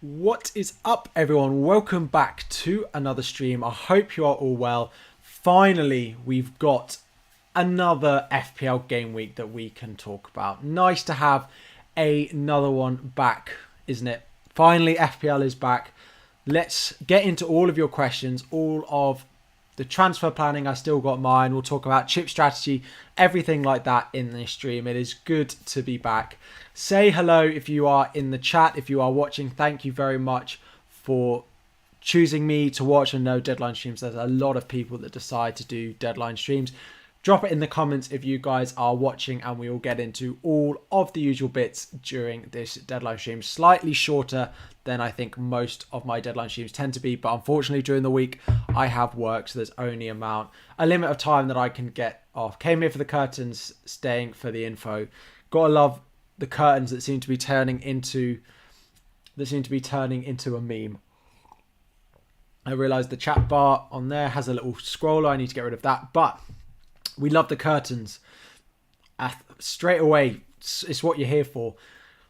What is up, everyone? Welcome back to another stream. I hope you are all well. Finally, we've got another FPL game week that we can talk about. Nice to have another one back, isn't it? Finally, FPL is back. Let's get into all of your questions, all of the transfer planning. I still got mine. We'll talk about chip strategy, everything like that in this stream. It is good to be back. Say hello if you are in the chat. If you are watching, thank you very much for choosing me to watch and know deadline streams. There's a lot of people that decide to do deadline streams. Drop it in the comments if you guys are watching, and we will get into all of the usual bits during this deadline stream. Slightly shorter than I think most of my deadline streams tend to be, but unfortunately during the week I have work, so there's only a limit of time that I can get off. Came here for the curtains, staying for the info. Gotta love the curtains that seem to be turning into a meme. I realised the chat bar on there has a little scroller. I need to get rid of that, but we love the curtains. Straight away, it's what you're here for.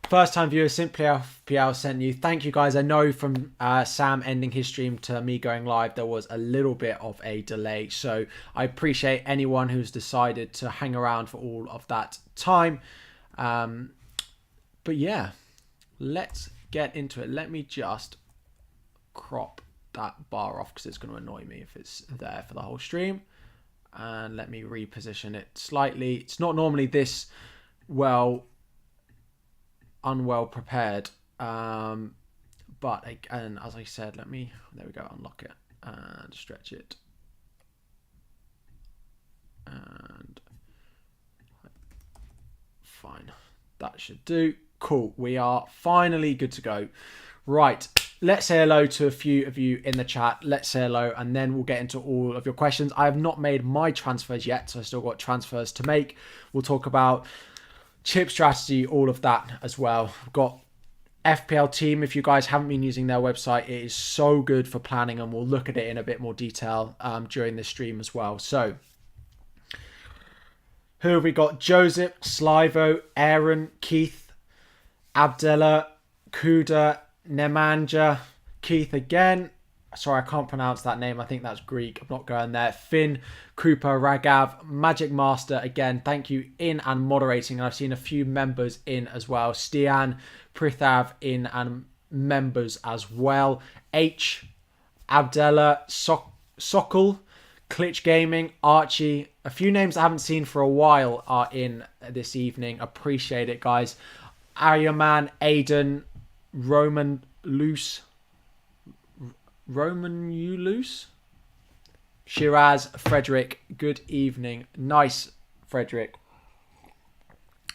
First time viewers, Simply FPL sent you. Thank you guys. I know from Sam ending his stream to me going live, there was a little bit of a delay. So I appreciate anyone who's decided to hang around for all of that time. But yeah, let's get into it. Let me just crop that bar off because it's going to annoy me if it's there for the whole stream. And let me reposition it slightly. It's not normally this unwell prepared. But again, as I said, there we go, unlock it and stretch it. And fine. That should do. Cool. We are finally good to go. Right. Let's say hello to a few of you in the chat. Let's say hello, and then we'll get into all of your questions. I have not made my transfers yet, so I've still got transfers to make. We'll talk about chip strategy, all of that as well. I've got FPL team. If you guys haven't been using their website, it is so good for planning, and we'll look at it in a bit more detail during this stream as well. So, who have we got? Joseph, Slivo, Aaron, Keith, Abdella, Kuda, Nemanja, Keith again. Sorry, I can't pronounce that name. I think that's Greek. I'm not going there. Finn, Krupa, Ragav, Magic Master again. Thank you in and moderating. And I've seen a few members in as well. Stian, Prithav in and members as well. H, Abdella, Sokol, Klitch Gaming, Archie. A few names I haven't seen for a while are in this evening. Appreciate it, guys. Aryaman, Aiden, Roman Ulus, Shiraz, Frederick, good evening. Nice, Frederick.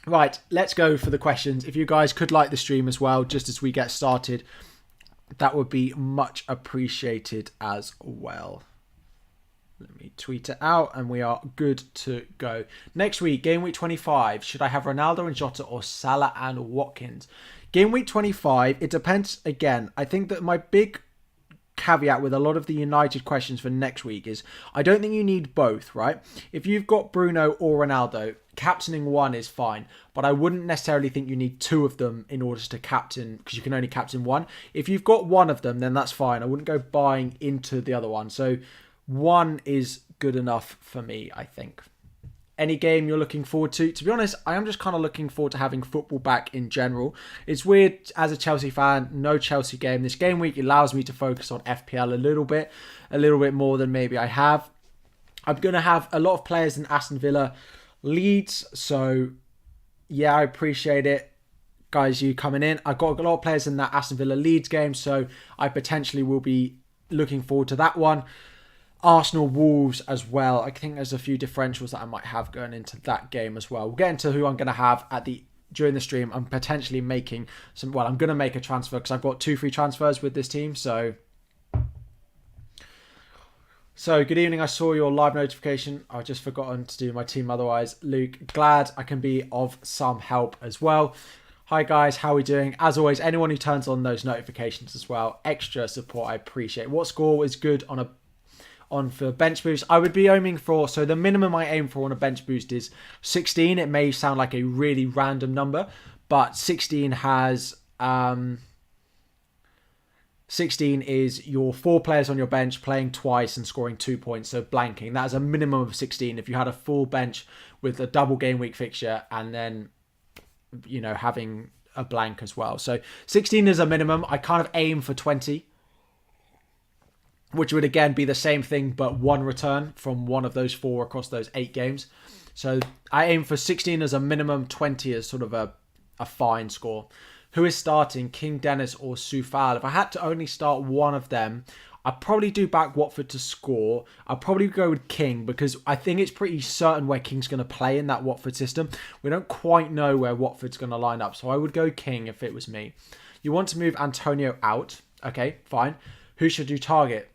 Right, let's go for the questions. If you guys could like the stream as well, just as we get started, that would be much appreciated as well. Let me tweet it out and we are good to go. Next week, game week 25. Should I have Ronaldo and Jota or Salah and Watkins? Game week 25, it depends. Again, I think that my big caveat with a lot of the United questions for next week is I don't think you need both, right? If you've got Bruno or Ronaldo, captaining one is fine, but I wouldn't necessarily think you need two of them in order to captain, because you can only captain one. If you've got one of them, then that's fine. I wouldn't go buying into the other one. So one is good enough for me, I think. Any game you're looking forward to? To be honest, I am just kind of looking forward to having football back in general. It's weird as a Chelsea fan, no Chelsea game. This game week allows me to focus on FPL a little bit more than maybe I have. I'm going to have a lot of players in Aston Villa Leeds, so yeah, I appreciate it. Guys, you coming in. I've got a lot of players in that Aston Villa Leeds game, so I potentially will be looking forward to that one. Arsenal Wolves as well. I think there's a few differentials that I might have going into that game as well. We'll get into who I'm going to have during the stream. I'm potentially making I'm going to make a transfer because I've got 2 free transfers with this team. So good evening. I saw your live notification. I've just forgotten to do my team otherwise. Luke, glad I can be of some help as well. Hi guys, how are we doing? As always, anyone who turns on those notifications as well, extra support I appreciate. What score is good for bench boost? I would be aiming for, so the minimum I aim for on a bench boost is 16. It may sound like a really random number, but 16 has 16 is your 4 players on your bench playing twice and scoring 2 points, so blanking. That is a minimum of 16 if you had a full bench with a double game week fixture and then, you know, having a blank as well. So 16 is a minimum. I kind of aim for 20, which would again be the same thing, but 1 return from one of those 4 across those 8 games. So I aim for 16 as a minimum, 20 as sort of a fine score. Who is starting, King Dennis or Soufal? If I had to only start one of them, I'd probably do back Watford to score. I'd probably go with King because I think it's pretty certain where King's going to play in that Watford system. We don't quite know where Watford's going to line up, so I would go King if it was me. You want to move Antonio out. Okay, fine. Who should you target?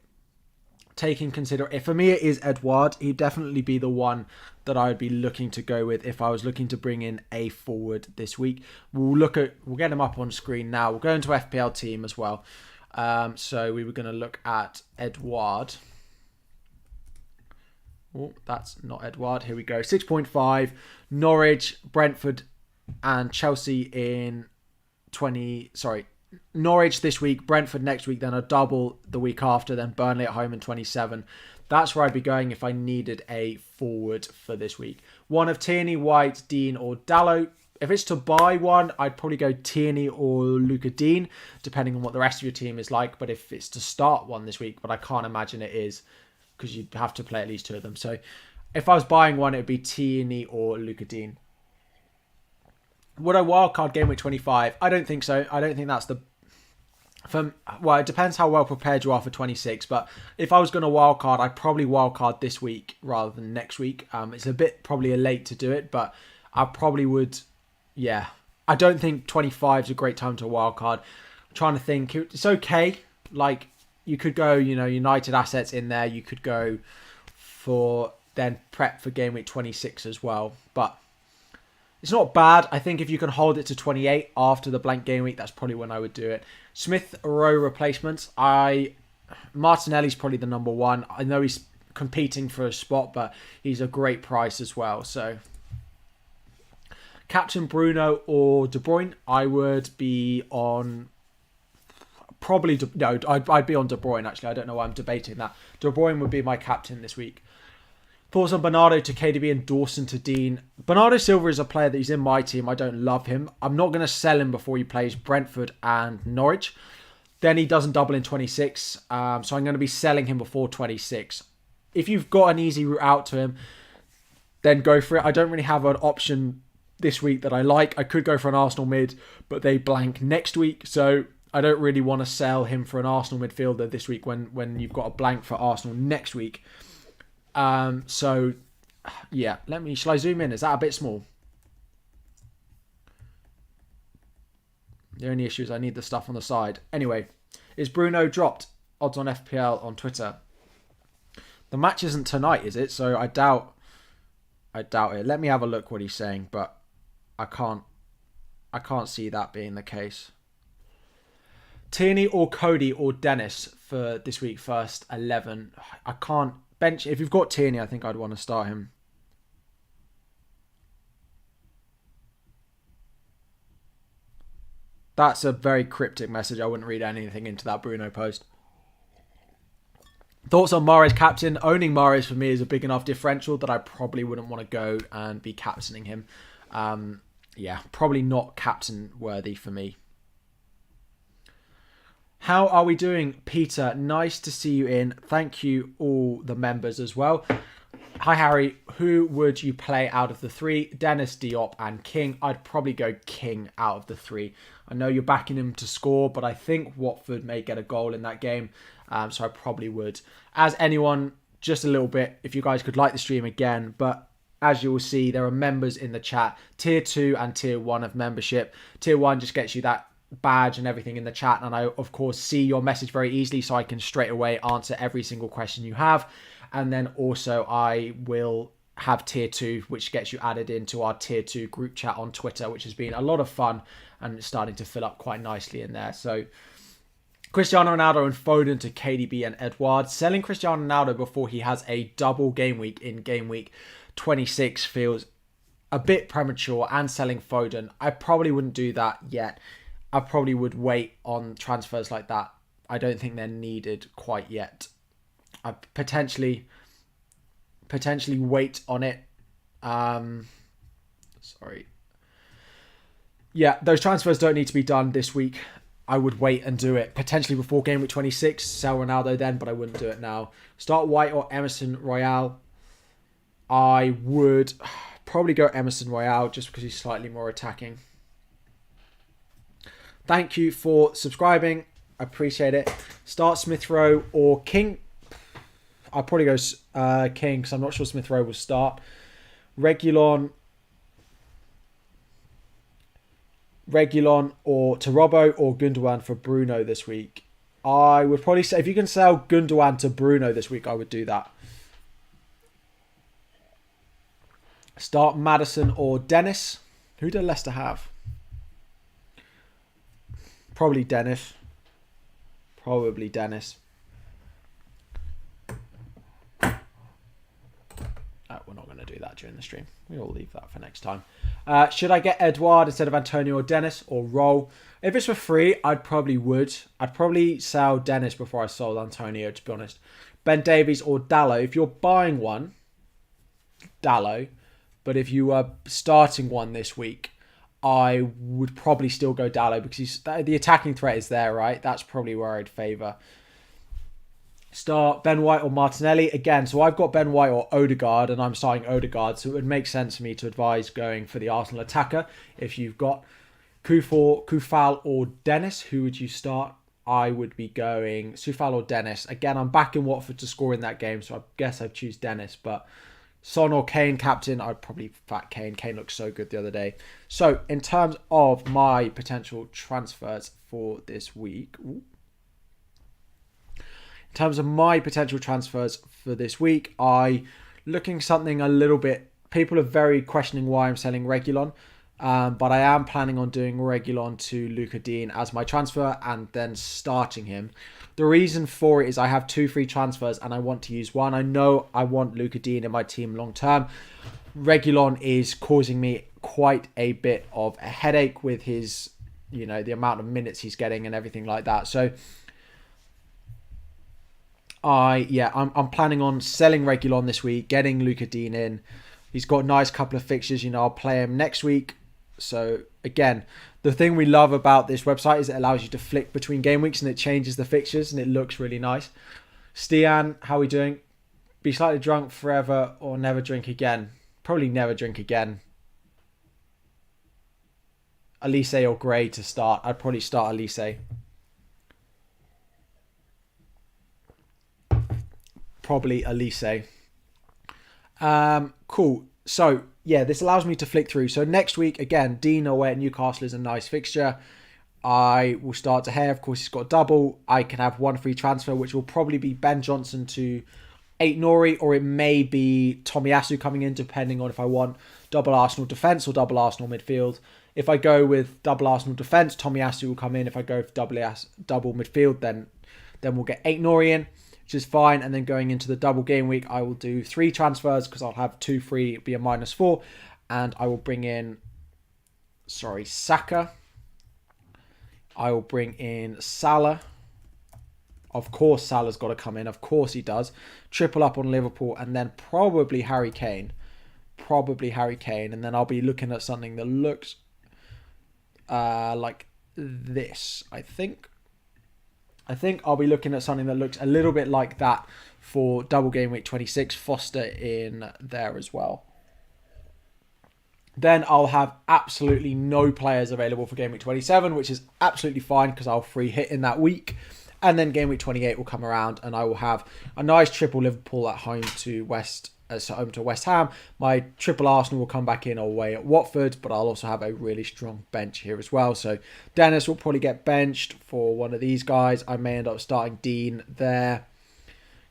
For me, it is Edouard. He'd definitely be the one that I would be looking to go with if I was looking to bring in a forward this week. We'll get him up on screen now. We'll go into FPL team as well. So we were going to look at Edouard. Oh, that's not Edouard. Here we go. 6.5. Norwich, Brentford, and Chelsea in Norwich this week, Brentford next week, then a double the week after, then Burnley at home in 27. That's where I'd be going if I needed a forward for this week. One of Tierney, White, Dean, or Dalot. If it's to buy one, I'd probably go Tierney or Luca Dean, depending on what the rest of your team is like. But if it's to start one this week, but I can't imagine it is, because you'd have to play at least 2 of them. So if I was buying one, it would be Tierney or Luca Dean. Would I wildcard game week 25? I don't think so. I don't think that's it depends how well prepared you are for 26. But if I was going to wildcard, I'd probably wildcard this week rather than next week. It's a bit probably late to do it, but I probably would. Yeah, I don't think 25 is a great time to wildcard. I'm trying to think. It's okay. Like, you could go, United assets in there. You could go for then prep for game week 26 as well. But it's not bad. I think if you can hold it to 28 after the blank game week, that's probably when I would do it. Smith Rowe replacements. Martinelli's probably the number one. I know he's competing for a spot, but he's a great price as well. So, Captain Bruno or De Bruyne, I would be on. I'd be on De Bruyne actually. I don't know why I'm debating that. De Bruyne would be my captain this week. Thoughts on Bernardo to KDB and Dawson to Dean. Bernardo Silva is a player that he's in my team. I don't love him. I'm not going to sell him before he plays Brentford and Norwich. Then he doesn't double in 26. So I'm going to be selling him before 26. If you've got an easy route out to him, then go for it. I don't really have an option this week that I like. I could go for an Arsenal mid, but they blank next week. So I don't really want to sell him for an Arsenal midfielder this week when you've got a blank for Arsenal next week. Shall I zoom in? Is that a bit small? The only issue is I need the stuff on the side. Anyway, is Bruno dropped? Odds on FPL on Twitter. The match isn't tonight, is it? So I doubt it. Let me have a look what he's saying, but I can't see that being the case. Tierney or Cody or Dennis for this week first 11. I can't bench. If you've got Tierney, I think I'd want to start him. That's a very cryptic message. I wouldn't read anything into that Bruno post. Thoughts on Mahrez captain? Owning Mahrez for me is a big enough differential that I probably wouldn't want to go and be captaining him. Probably not captain worthy for me. How are we doing, Peter? Nice to see you in. Thank you, all the members as well. Hi, Harry. Who would you play out of the 3? Dennis, Diop, and King. I'd probably go King out of the 3. I know you're backing him to score, but I think Watford may get a goal in that game. So I probably would. As anyone, just a little bit, if you guys could like the stream again. But as you will see, there are members in the chat. Tier 2 and Tier 1 of membership. Tier 1 just gets you that badge and everything in the chat, and I of course see your message very easily, so I can straight away answer every single question you have. And then also I will have tier 2, which gets you added into our tier 2 group chat on Twitter, which has been a lot of fun and it's starting to fill up quite nicely in there. So Cristiano Ronaldo and Foden to KDB and Edouard. Selling Cristiano Ronaldo before he has a double game week in game week 26 feels a bit premature, and selling Foden, I probably wouldn't do that yet. I probably would wait on transfers like that. I don't think they're needed quite yet. I potentially wait on it. Sorry. Yeah, those transfers don't need to be done this week. I would wait and do it potentially before game week 26. Sell Ronaldo then, but I wouldn't do it now. Start White or Emerson Royale. I would probably go Emerson Royale just because he's slightly more attacking. Thank you for subscribing. I appreciate it. Start Smith Rowe or King. I'll probably go King because I'm not sure Smith Rowe will start. Reguilon or Tarobo or Gundogan for Bruno this week. I would probably say if you can sell Gundogan to Bruno this week, I would do that. Start Maddison or Dennis. Who do Leicester have? Probably Dennis. We're not going to do that during the stream. We'll leave that for next time. Should I get Edouard instead of Antonio or Dennis or Roll? If it's for free, I'd probably sell Dennis before I sold Antonio, to be honest. Ben Davies or Dallo. If you're buying one, Dallo. But if you are starting one this week, I would probably still go Dallo because the attacking threat is there, right? That's probably where I'd favour. Start Ben White or Martinelli. Again, so I've got Ben White or Odegaard, and I'm starting Odegaard, so it would make sense for me to advise going for the Arsenal attacker. If you've got Kufal or Dennis, who would you start? I would be going Sufal or Dennis. Again, I'm backing Watford to score in that game, so I guess I'd choose Dennis, but Son or Kane captain, I'd probably fat Kane. Kane looked so good the other day. So, in terms of my potential transfers for this week... In terms of my potential transfers for this week, looking something a little bit... People are very questioning why I'm selling Reguilon, but I am planning on doing Reguilon to Luca Dean as my transfer and then starting him. The reason for it is I have 2 free transfers and I want to use one. I know I want Luca Dean in my team long term. Reguilon is causing me quite a bit of a headache with his, the amount of minutes he's getting and everything like that. So... I'm planning on selling Reguilon this week, getting Luca Dean in. He's got a nice couple of fixtures. I'll play him next week. So, again, the thing we love about this website is it allows you to flick between game weeks and it changes the fixtures and it looks really nice. Stian, how are we doing? Be slightly drunk forever or never drink again? Probably never drink again. Elise or Gray to start. I'd probably start Elise. Probably Elise. Cool. So, yeah, this allows me to flick through. So, next week, again, Dean away at Newcastle is a nice fixture. I will start De Gea. Of course, he's got a double. I can have one free transfer, which will probably be Ben Johnson to Aït-Nouri, or it may be Tomiyasu coming in, depending on if I want double Arsenal defence or double Arsenal midfield. If I go with double Arsenal defence, Tomiyasu will come in. If I go for double midfield, then we'll get Aït-Nouri in, which is fine. And then going into the double game week, I will do 3 transfers because I'll have 2 free, be a -4. And I will bring in, Saka. I will bring in Salah. Of course, Salah's got to come in. Of course he does. Triple up on Liverpool and then probably Harry Kane. And then I'll be looking at something that looks like this, I think. I'll be looking at something that looks a little bit like that for Double Game Week 26. Foster in there as well. Then I'll have absolutely no players available for Game Week 27, which is absolutely fine because I'll free hit in that week. And then Game Week 28 will come around and I will have a nice triple Liverpool at home to West Ham. My triple Arsenal will come back in away at Watford, but I'll also have a really strong bench here as well. So Dennis will probably get benched for one of these guys. I may end up starting Dean there.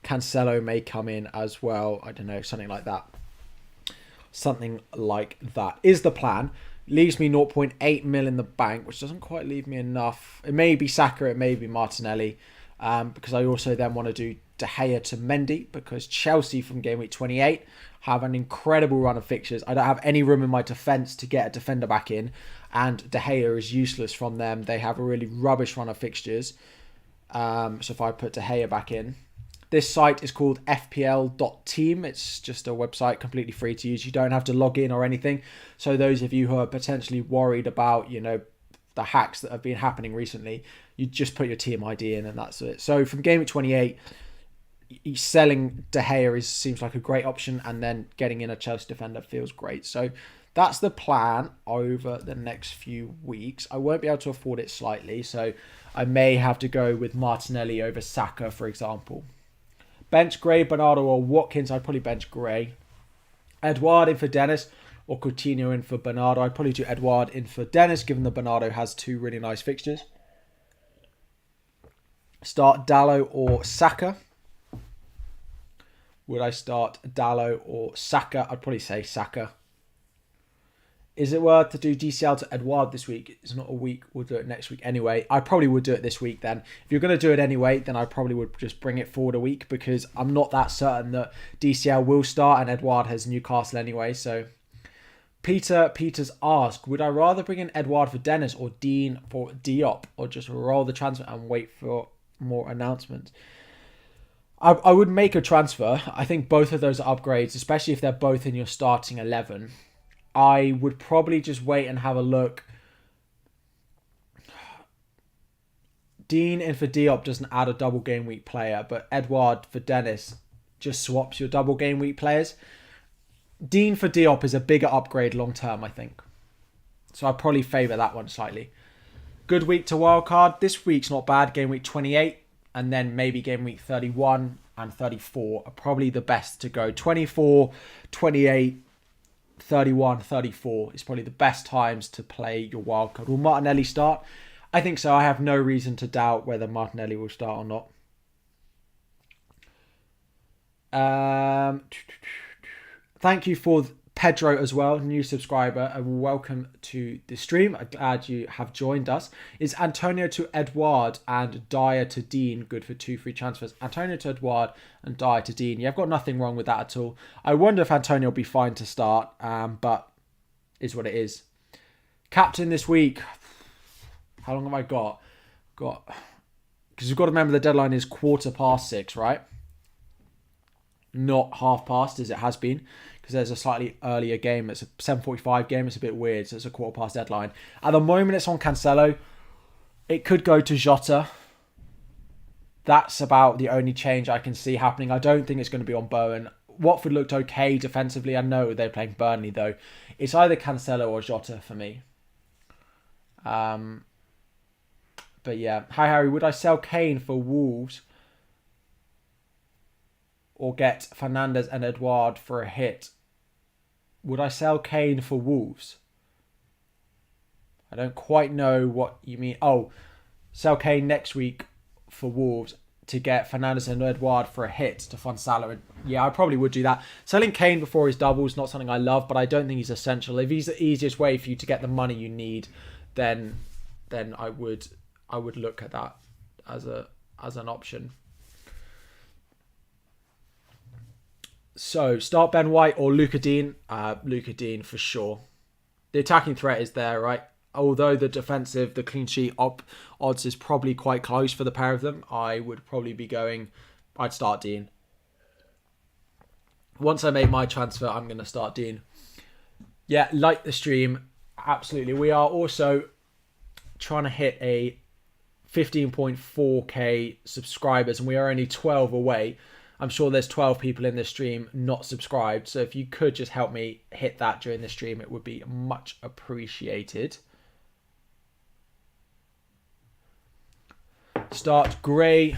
Cancelo may come in as well. I don't know, something like that. Something like that is the plan. Leaves me 0.8 mil in the bank, which doesn't quite leave me enough. It may be Saka, it may be Martinelli, because I also then want to do De Gea to Mendy, because Chelsea from Game Week 28 have an incredible run of fixtures. I don't have any room in my defence to get a defender back in, and De Gea is useless from them. They have a really rubbish run of fixtures. So if I put De Gea back in, this site is called FPL.team. It's just a website completely free to use. You don't have to log in or anything. So those of you who are potentially worried about, the hacks that have been happening recently, you just put your team ID in and that's it. So from game week 28, selling De Gea seems like a great option, and then getting in a Chelsea defender feels great. So that's the plan over the next few weeks. I won't be able to afford it slightly, so I may have to go with Martinelli over Saka, for example. Bench Gray, Bernardo or Watkins. I'd probably bench Gray. Edouard in for Dennis, or Coutinho in for Bernardo. I'd probably do Edouard in for Dennis, given that Bernardo has 2 really nice fixtures. Start Dalot or Saka. Would I start Dalot or Saka? I'd probably say Saka. Is it worth to do DCL to Edouard this week? It's not a week. We'll do it next week anyway. I probably would do it this week then. If you're going to do it anyway, then I probably would just bring it forward a week, because I'm not that certain that DCL will start, and Edouard has Newcastle anyway. So Peters asked, would I rather bring in Edouard for Dennis or Dean for Diop, or just roll the transfer and wait for more announcements? I would make a transfer. I think both of those are upgrades, especially if they're both in your starting 11. I would probably just wait and have a look. Dean in for Diop doesn't add a double game week player, but Edouard for Dennis just swaps your double game week players. Dean for Diop is a bigger upgrade long term, I think. So I'd probably favour that one slightly. Good week to wildcard. This week's not bad. Game week 28, and then maybe game week 31 and 34 are probably the best to go. 24, 28, 31, 34 is probably the best times to play your wildcard. Will Martinelli start? I think so. I have no reason to doubt whether Martinelli will start or not. Thank you for Pedro as well, new subscriber, and welcome to the stream. I'm glad you have joined us. Is Antonio to Edouard and Dyer to Dean good for 2 free transfers? Antonio to Edouard and Dyer to Dean. Yeah, I've got nothing wrong with that at all. I wonder if Antonio will be fine to start, but is what it is. Captain this week. How long have I got? Because you've got to remember the deadline is 6:15, right? Not past as it has been, because there's a slightly earlier game. It's a 7:45 game. It's a bit weird, so it's a 15:15 deadline. At the moment, it's on Cancelo. It could go to Jota. That's about the only change I can see happening. I don't think it's going to be on Bowen. Watford looked okay defensively. I know they're playing Burnley, though. It's either Cancelo or Jota for me. But yeah. Hi, Harry. Would I sell Kane for Wolves, or get Fernandes and Edouard for a hit? Would I sell Kane for Wolves? I don't quite know what you mean. Oh, sell Kane next week for Wolves to get Fernandes and Edouard for a hit to fund Salah. Yeah, I probably would do that. Selling Kane before his double is not something I love, but I don't think he's essential. If he's the easiest way for you to get the money you need, then I would look at that as an option. So, start Ben White or Luka Dean? Luka Dean for sure. The attacking threat is there, right? Although the defensive, the clean sheet odds is probably quite close for the pair of them, I would probably be I'd start Dean. Once I make my transfer, I'm going to start Dean. Yeah, like the stream. Absolutely. We are also trying to hit a 15.4k subscribers, and we are only 12 away. I'm sure there's 12 people in this stream not subscribed. So if you could just help me hit that during the stream, it would be much appreciated. Start Gray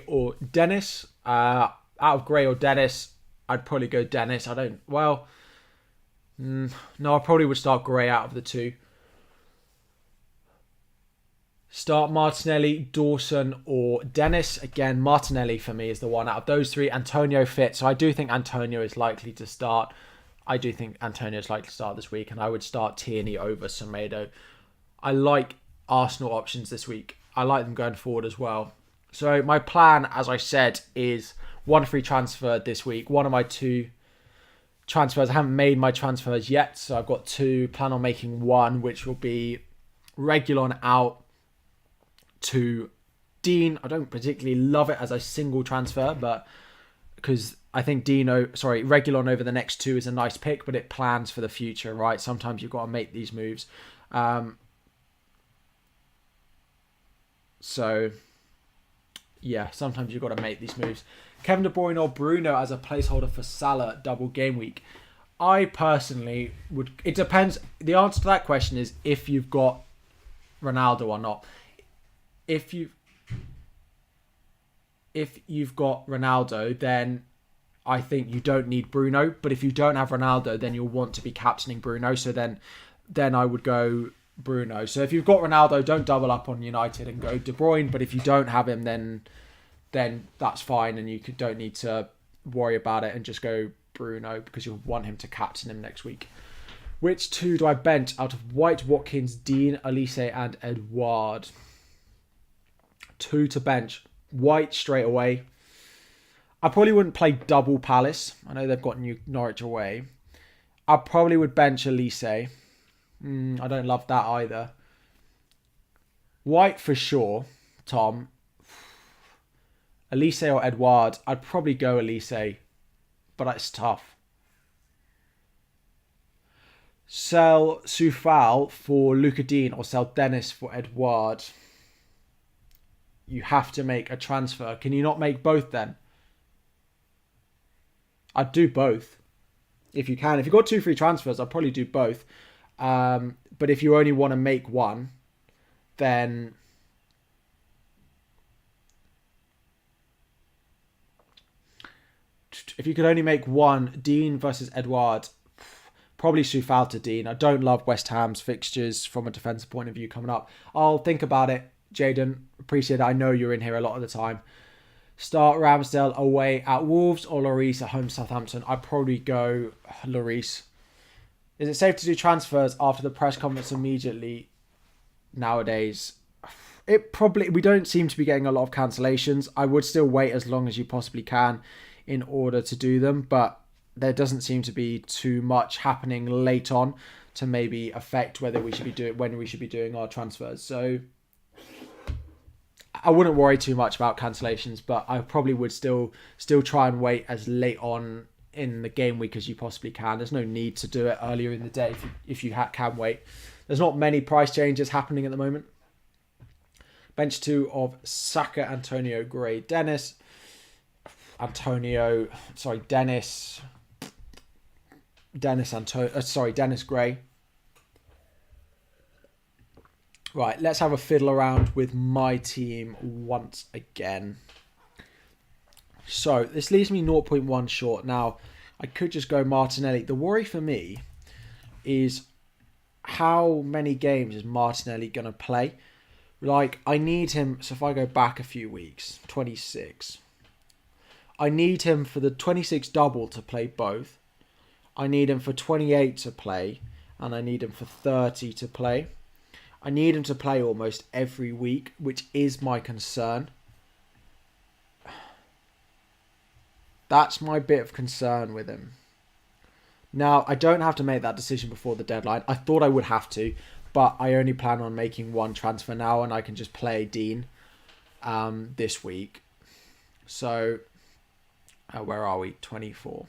or Dennis. Out of Gray or Dennis, I'd probably go Dennis. No, I probably would start Gray out of the two. Start Martinelli, Dawson, or Dennis. Again, Martinelli for me is the one out of those three. Antonio fit. So I do think Antonio is likely to start. This week. And I would start Tierney over Semedo. I like Arsenal options this week. I like them going forward as well. So my plan, as I said, is one free transfer this week. One of my two transfers. I haven't made my transfers yet. So I've got two. Plan on making one, which will be Reguilon out to Dean. I don't particularly love it as a single transfer, but because I think Reguilon over the next 2 is a nice pick, but it plans for the future, right? Sometimes you've got to make these moves. So, yeah, sometimes you've got to make these moves. Kevin De Bruyne or Bruno as a placeholder for Salah double game week. I personally would... It depends. The answer to that question is if you've got Ronaldo or not. If you've got Ronaldo, then I think you don't need Bruno. But if you don't have Ronaldo, then you'll want to be captaining Bruno. So then I would go Bruno. So if you've got Ronaldo, don't double up on United and go De Bruyne. But if you don't have him, then that's fine, and you don't need to worry about it and just go Bruno because you'll want him to captain him next week. Which 2 do I bench out of White, Watkins, Dean, Elise, and Edouard? 2 to bench. White straight away. I probably wouldn't play double Palace. I know they've got Norwich away. I probably would bench Elise. I don't love that either. White for sure, Tom. Elise or Edouard. I'd probably go Elise, but it's tough. Sell Soufal for Luca Dean or sell Dennis for Edouard. You have to make a transfer. Can you not make both then? I'd do both. If you can. If you've got 2 free transfers, I'd probably do both. But if you only want to make one, then... If you could only make one, Dean versus Edouard, probably Soufal to Dean. I don't love West Ham's fixtures from a defensive point of view coming up. I'll think about it, Jaden. Appreciate it. I know you're in here a lot of the time. Start Ramsdale away at Wolves or Lloris at home Southampton. I'd probably go Lloris. Is it safe to do transfers after the press conference immediately nowadays? We don't seem to be getting a lot of cancellations. I would still wait as long as you possibly can in order to do them, but there doesn't seem to be too much happening late on to maybe affect when we should be doing our transfers. So I wouldn't worry too much about cancellations, but I probably would still try and wait as late on in the game week as you possibly can. There's no need to do it earlier in the day if you can wait. There's not many price changes happening at the moment. Bench 2 of Saka, Antonio, Gray, Dennis. Dennis Gray. Right, let's have a fiddle around with my team once again. So, this leaves me 0.1 short. Now, I could just go Martinelli. The worry for me is how many games is Martinelli going to play? Like, I need him, so if I go back a few weeks, 26. I need him for the 26 double to play both. I need him for 28 to play. And I need him for 30 to play. I need him to play almost every week, which is my concern. That's my bit of concern with him. Now, I don't have to make that decision before the deadline. I thought I would have to, but I only plan on making one transfer now, and I can just play Dean this week. So, where are we? 24.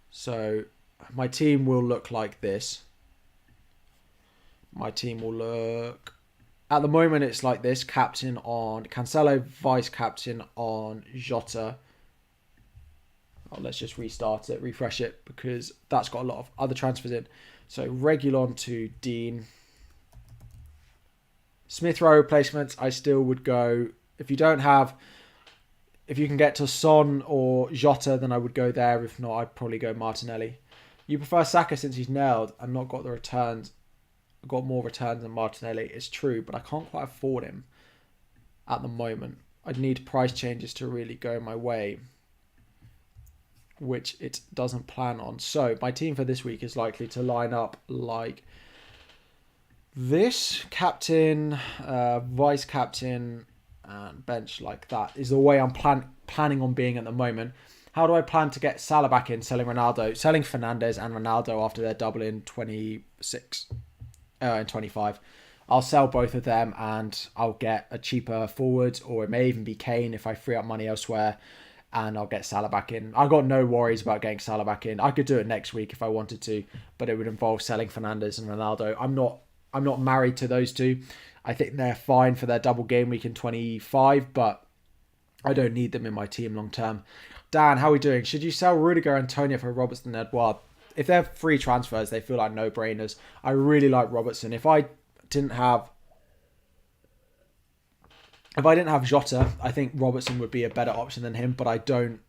So, my team will look like this. My team will look... At the moment, it's like this. Captain on Cancelo, vice-captain on Jota. Oh, let's just restart it, refresh it, because that's got a lot of other transfers in. So, Reguilon to Dean. Smith Rowe replacements, I still would go... If you can get to Son or Jota, then I would go there. If not, I'd probably go Martinelli. You prefer Saka since he's nailed and not got the returns. Got more returns than Martinelli. It's true, but I can't quite afford him at the moment. I'd need price changes to really go my way, which it doesn't plan on. So my team for this week is likely to line up like this. Captain, vice-captain, and bench like that is the way I'm planning on being at the moment. How do I plan to get Salah back in? Selling Fernandes and Ronaldo after their double in 26. in 25. I'll sell both of them and I'll get a cheaper forward, or it may even be Kane if I free up money elsewhere, and I'll get Salah back in. I've got no worries about getting Salah back in. I could do it next week if I wanted to, but it would involve selling Fernandes and Ronaldo. I'm not married to those two. I think they're fine for their double game week in 25, but I don't need them in my team long term. Dan, how are we doing? Should you sell Rudiger, Antonio for Robertson and Edouard? If they're free transfers, they feel like no-brainers. I really like Robertson. If I didn't have Jota, I think Robertson would be a better option than him, but I don't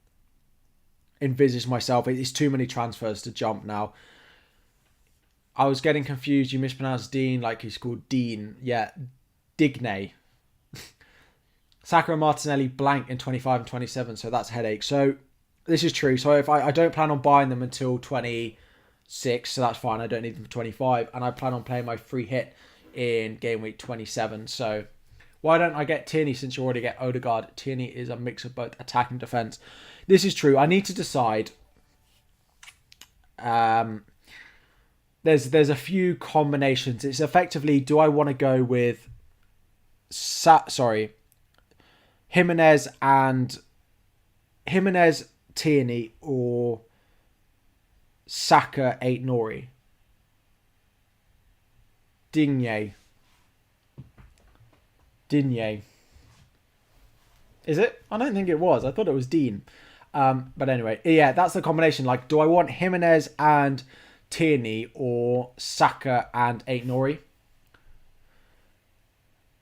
envisage myself. It's too many transfers to jump now. I was getting confused. You mispronounced Dean like he's called Dean. Yeah, Digne. Saka and Martinelli blank in 25 and 27, so that's a headache. So this is true. So if I don't plan on buying them until 26, so that's fine. I don't need them for 25, and I plan on playing my free hit in game week 27. So why don't I get Tierney since you already get Odegaard? Tierney is a mix of both attack and defense. This is true. I need to decide. There's a few combinations. It's effectively, do I want to go with Jimenez, Tierney, or Saka, 8 Nori? Digne. Is it? I don't think it was. I thought it was Dean. But anyway, yeah, that's the combination. Like, do I want Jimenez and Tierney or Saka and 8 Nori?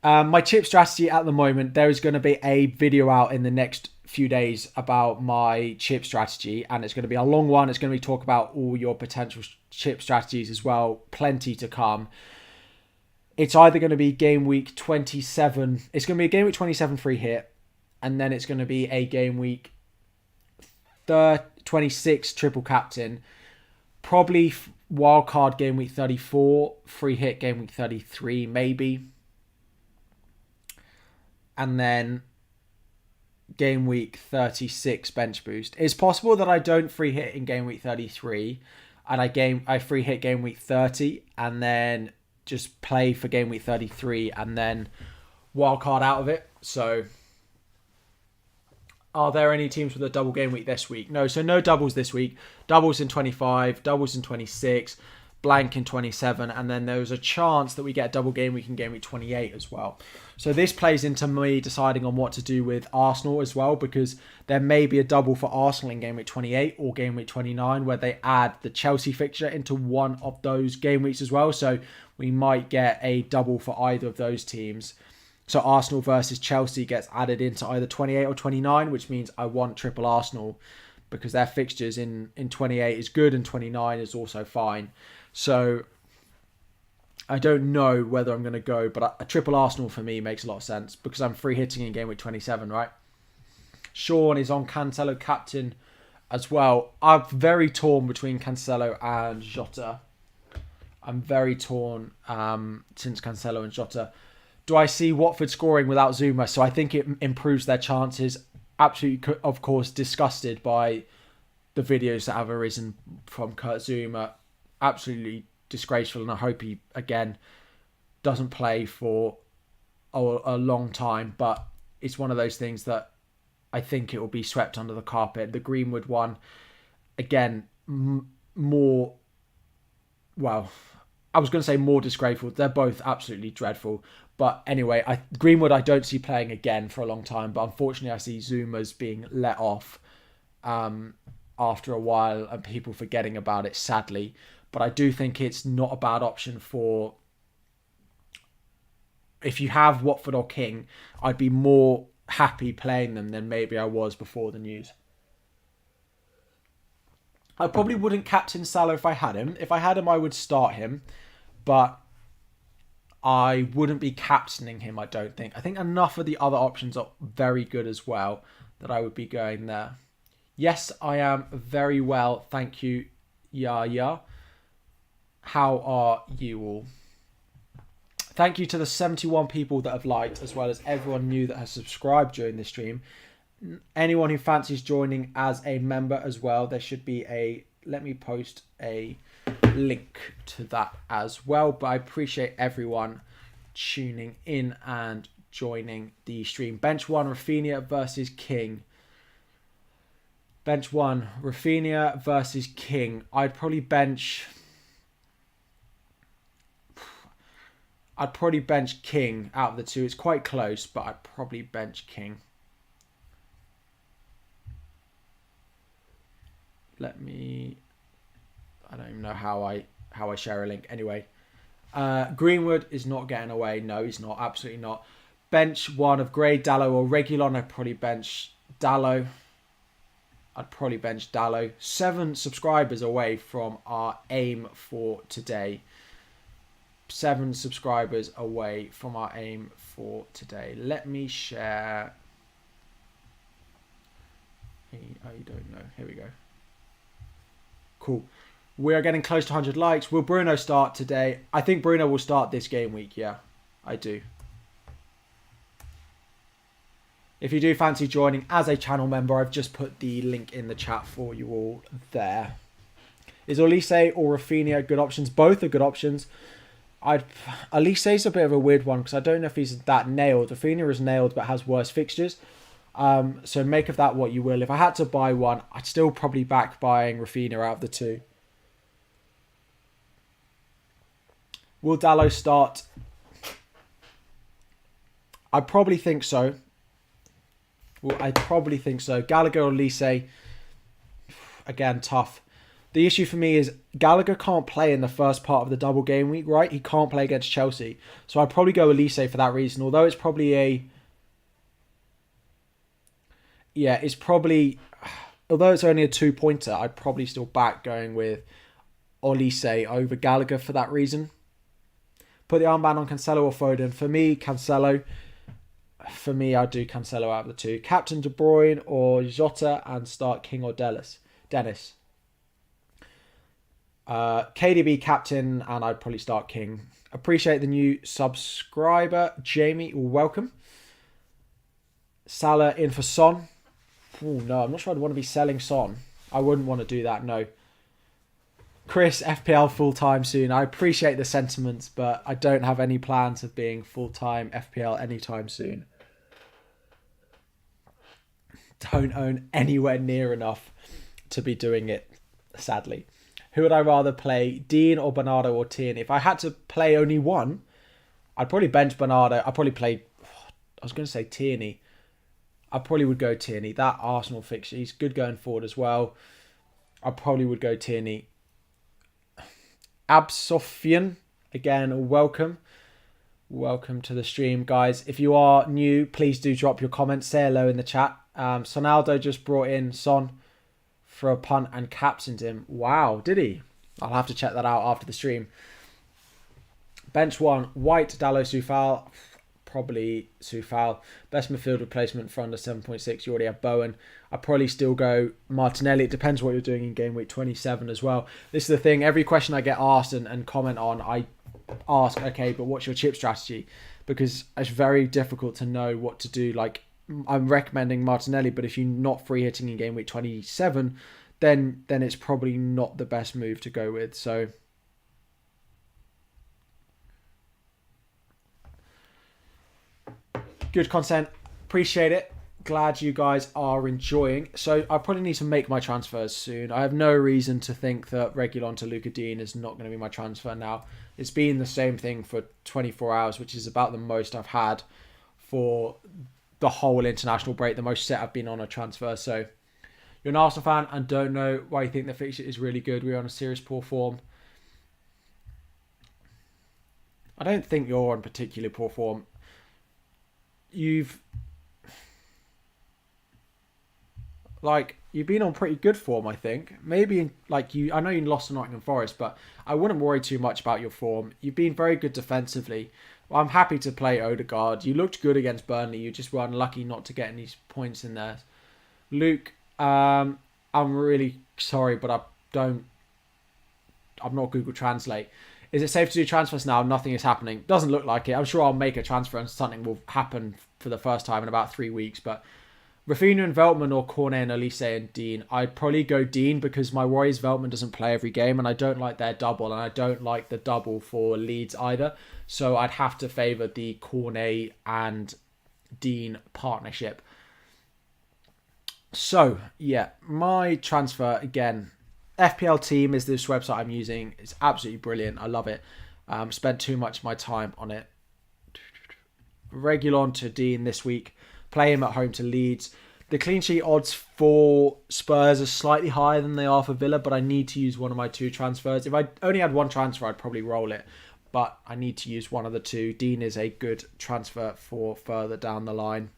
My chip strategy at the moment, there is going to be a video out in the next few days about my chip strategy, and it's going to be a long one. It's going to be talk about all your potential chip strategies as well. Plenty to come. It's either going to be game week 27. It's going to be a game week 27 free hit, and then it's going to be a game week 26 triple captain. Probably wildcard game week 34, free hit game week 33, maybe. And then game week 36 bench boost. It's possible that I don't free hit in game week 33 and I free hit game week 30 and then just play for game week 33 and then wildcard out of it. So are there any teams with a double game week this week? No, so no doubles this week. Doubles in 25, doubles in 26, blank in 27, and then there's a chance that we get a double game week in game week 28 as well. So this plays into me deciding on what to do with Arsenal as well, because there may be a double for Arsenal in game week 28 or game week 29 where they add the Chelsea fixture into one of those game weeks as well. So we might get a double for either of those teams. So Arsenal versus Chelsea gets added into either 28 or 29, which means I want triple Arsenal because their fixtures in 28 is good and 29 is also fine. So I don't know whether I'm going to go, but a triple Arsenal for me makes a lot of sense because I'm free hitting in game week 27, right? Sean is on Cancelo captain as well. I'm very torn between Cancelo and Jota. I'm very torn since Cancelo and Jota. Do I see Watford scoring without Zuma? So I think it improves their chances. Absolutely, of course, disgusted by the videos that have arisen from Kurt Zuma. Absolutely disgraceful, and I hope he, again, doesn't play for a long time. But it's one of those things that I think it will be swept under the carpet. The Greenwood one, again, more... Well, I was going to say more disgraceful. They're both absolutely dreadful. But anyway, Greenwood I don't see playing again for a long time. But unfortunately, I see Zuma's being let off after a while and people forgetting about it, sadly. But I do think it's not a bad option for... If you have Watford or King, I'd be more happy playing them than maybe I was before the news. I probably wouldn't captain Salah if I had him. If I had him, I would start him. But I wouldn't be captaining him, I don't think. I think enough of the other options are very good as well that I would be going there. Yes, I am very well. Thank you, Yaya. How are you all? Thank you to the 71 people that have liked, as well as everyone new that has subscribed during the stream. Anyone who fancies joining as a member as well, there should be a... Let me post a link to that as well. But I appreciate everyone tuning in and joining the stream. Bench 1, Rafinha versus King. Bench 1, Rafinha versus King. I'd probably bench King out of the two. It's quite close, but I'd probably bench King. I don't even know how I share a link. Anyway, Greenwood is not getting away. No, he's not. Absolutely not. Bench 1 of Gray, Dallo, or Reguilon. I'd probably bench Dallo. 7 subscribers away from our aim for today. 7 subscribers away from our aim for today. Let me share. I don't know. Here we go. Cool. We are getting close to 100 likes. Will Bruno start today? I think Bruno will start this game week. Yeah, I do. If you do fancy joining as a channel member, I've just put the link in the chat for you all there. Is Olise or Rafinha good options? Both are good options. Olise's a bit of a weird one because I don't know if he's that nailed. Rafinha is nailed but has worse fixtures. So make of that what you will. If I had to buy one, I'd still probably back buying Rafinha out of the two. Will Dallo start? I probably think so. Gallagher or Olise, again, tough. The issue for me is Gallagher can't play in the first part of the double game week, right? He can't play against Chelsea. So I'd probably go Olise for that reason. Although it's probably although it's only a 2-pointer, I'd probably still back going with Olise over Gallagher for that reason. Put the armband on Cancelo or Foden. For me, Cancelo. For me, I'd do Cancelo out of the two. Captain De Bruyne or Jota and start King or Dennis. KDB captain and I'd probably start King. Appreciate the new subscriber. Jamie, welcome. Salah in for Son. Ooh, no, I'm not sure I'd want to be selling Son. I wouldn't want to do that, no. Chris, FPL full-time soon. I appreciate the sentiments, but I don't have any plans of being full-time FPL anytime soon. Don't own anywhere near enough to be doing it, sadly. Who would I rather play, Dean or Bernardo or Tierney? If I had to play only one, I'd probably bench Bernardo. I'd probably play, I was going to say Tierney. I probably would go Tierney. That Arsenal fixture, he's good going forward as well. I probably would go Tierney. Absofian, again, welcome. Welcome to the stream, guys. If you are new, please do drop your comments. Say hello in the chat. Sonaldo just brought in Son for a punt and captained him. Wow, did he? I'll have to check that out after the stream. Bench 1, White, Dallo, Soufal. Probably Soufal. Best midfield replacement for under 7.6. You already have Bowen. I'd probably still go Martinelli. It depends what you're doing in game week 27 as well. This is the thing. Every question I get asked and comment on, I ask, okay, but what's your chip strategy? Because it's very difficult to know what to do. Like, I'm recommending Martinelli, but if you're not free hitting in game week 27, then it's probably not the best move to go with. So good content. Appreciate it. Glad you guys are enjoying. So I probably need to make my transfers soon. I have no reason to think that Reguilon to Luka Dean is not going to be my transfer now. It's been the same thing for 24 hours, which is about the most I've had for the whole international break, the most set I've been on a transfer. So you're an Arsenal fan and don't know why you think the fixture is really good. We're on a serious poor form. I don't think you're on particularly poor form. You've been on pretty good form, I think. Maybe I know you lost to Nottingham Forest, but I wouldn't worry too much about your form. You've been very good defensively. Well, I'm happy to play Odegaard. You looked good against Burnley. You just were unlucky not to get any points in there. Luke, I'm really sorry, but I'm not Google Translate. Is it safe to do transfers now? Nothing is happening. Doesn't look like it. I'm sure I'll make a transfer and something will happen for the first time in about 3 weeks, but Rafinha and Veltman or Cornet and Elise and Dean. I'd probably go Dean because my worry is Veltman doesn't play every game and I don't like their double and I don't like the double for Leeds either. So I'd have to favour the Cornet and Dean partnership. So, yeah, my transfer, again, FPL team is this website I'm using. It's absolutely brilliant. I love it. Spent too much of my time on it. Regulon to Dean this week. Play him at home to Leeds. The clean sheet odds for Spurs are slightly higher than they are for Villa, but I need to use one of my 2 transfers. If I only had 1 transfer, I'd probably roll it. But I need to use one of the 2. Dean is a good transfer for further down the line.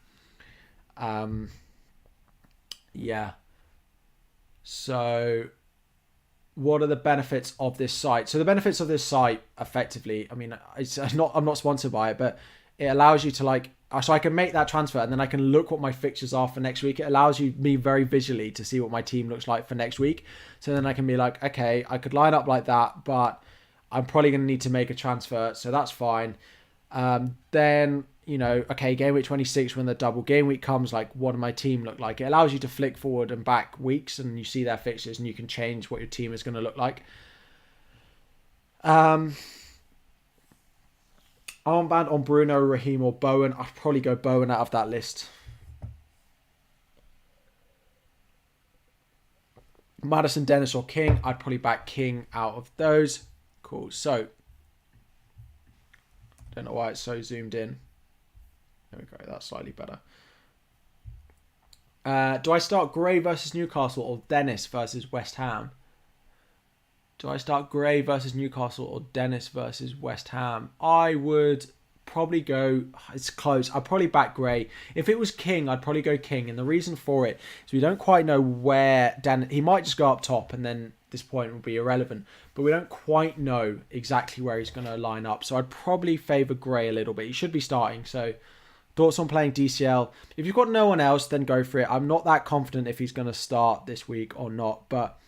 Yeah. So, what are the benefits of this site? So the benefits of this site, effectively, I mean, I'm not sponsored by it, but it allows you to so I can make that transfer and then I can look what my fixtures are for next week. It allows me very visually to see what my team looks like for next week. So then I can be like, okay, I could line up like that, but I'm probably going to need to make a transfer. So that's fine. Then, okay, game week 26, when the double game week comes, what does my team look like? It allows you to flick forward and back weeks and you see their fixtures and you can change what your team is going to look like. Armband on Bruno, Raheem or Bowen. I'd probably go Bowen out of that list. Maddison, Dennis or King. I'd probably back King out of those. Cool. So, don't know why it's so zoomed in. There we go. That's slightly better. Do I start Gray versus Newcastle or Dennis versus West Ham? Do I start Gray versus Newcastle or Dennis versus West Ham? I would probably go... It's close. I'd probably back Gray. If it was King, I'd probably go King. And the reason for it is we don't quite know where Dennis... He might just go up top and then this point will be irrelevant. But we don't quite know exactly where he's going to line up. So I'd probably favour Gray a little bit. He should be starting. So thoughts on playing DCL? If you've got no one else, then go for it. I'm not that confident if he's going to start this week or not. But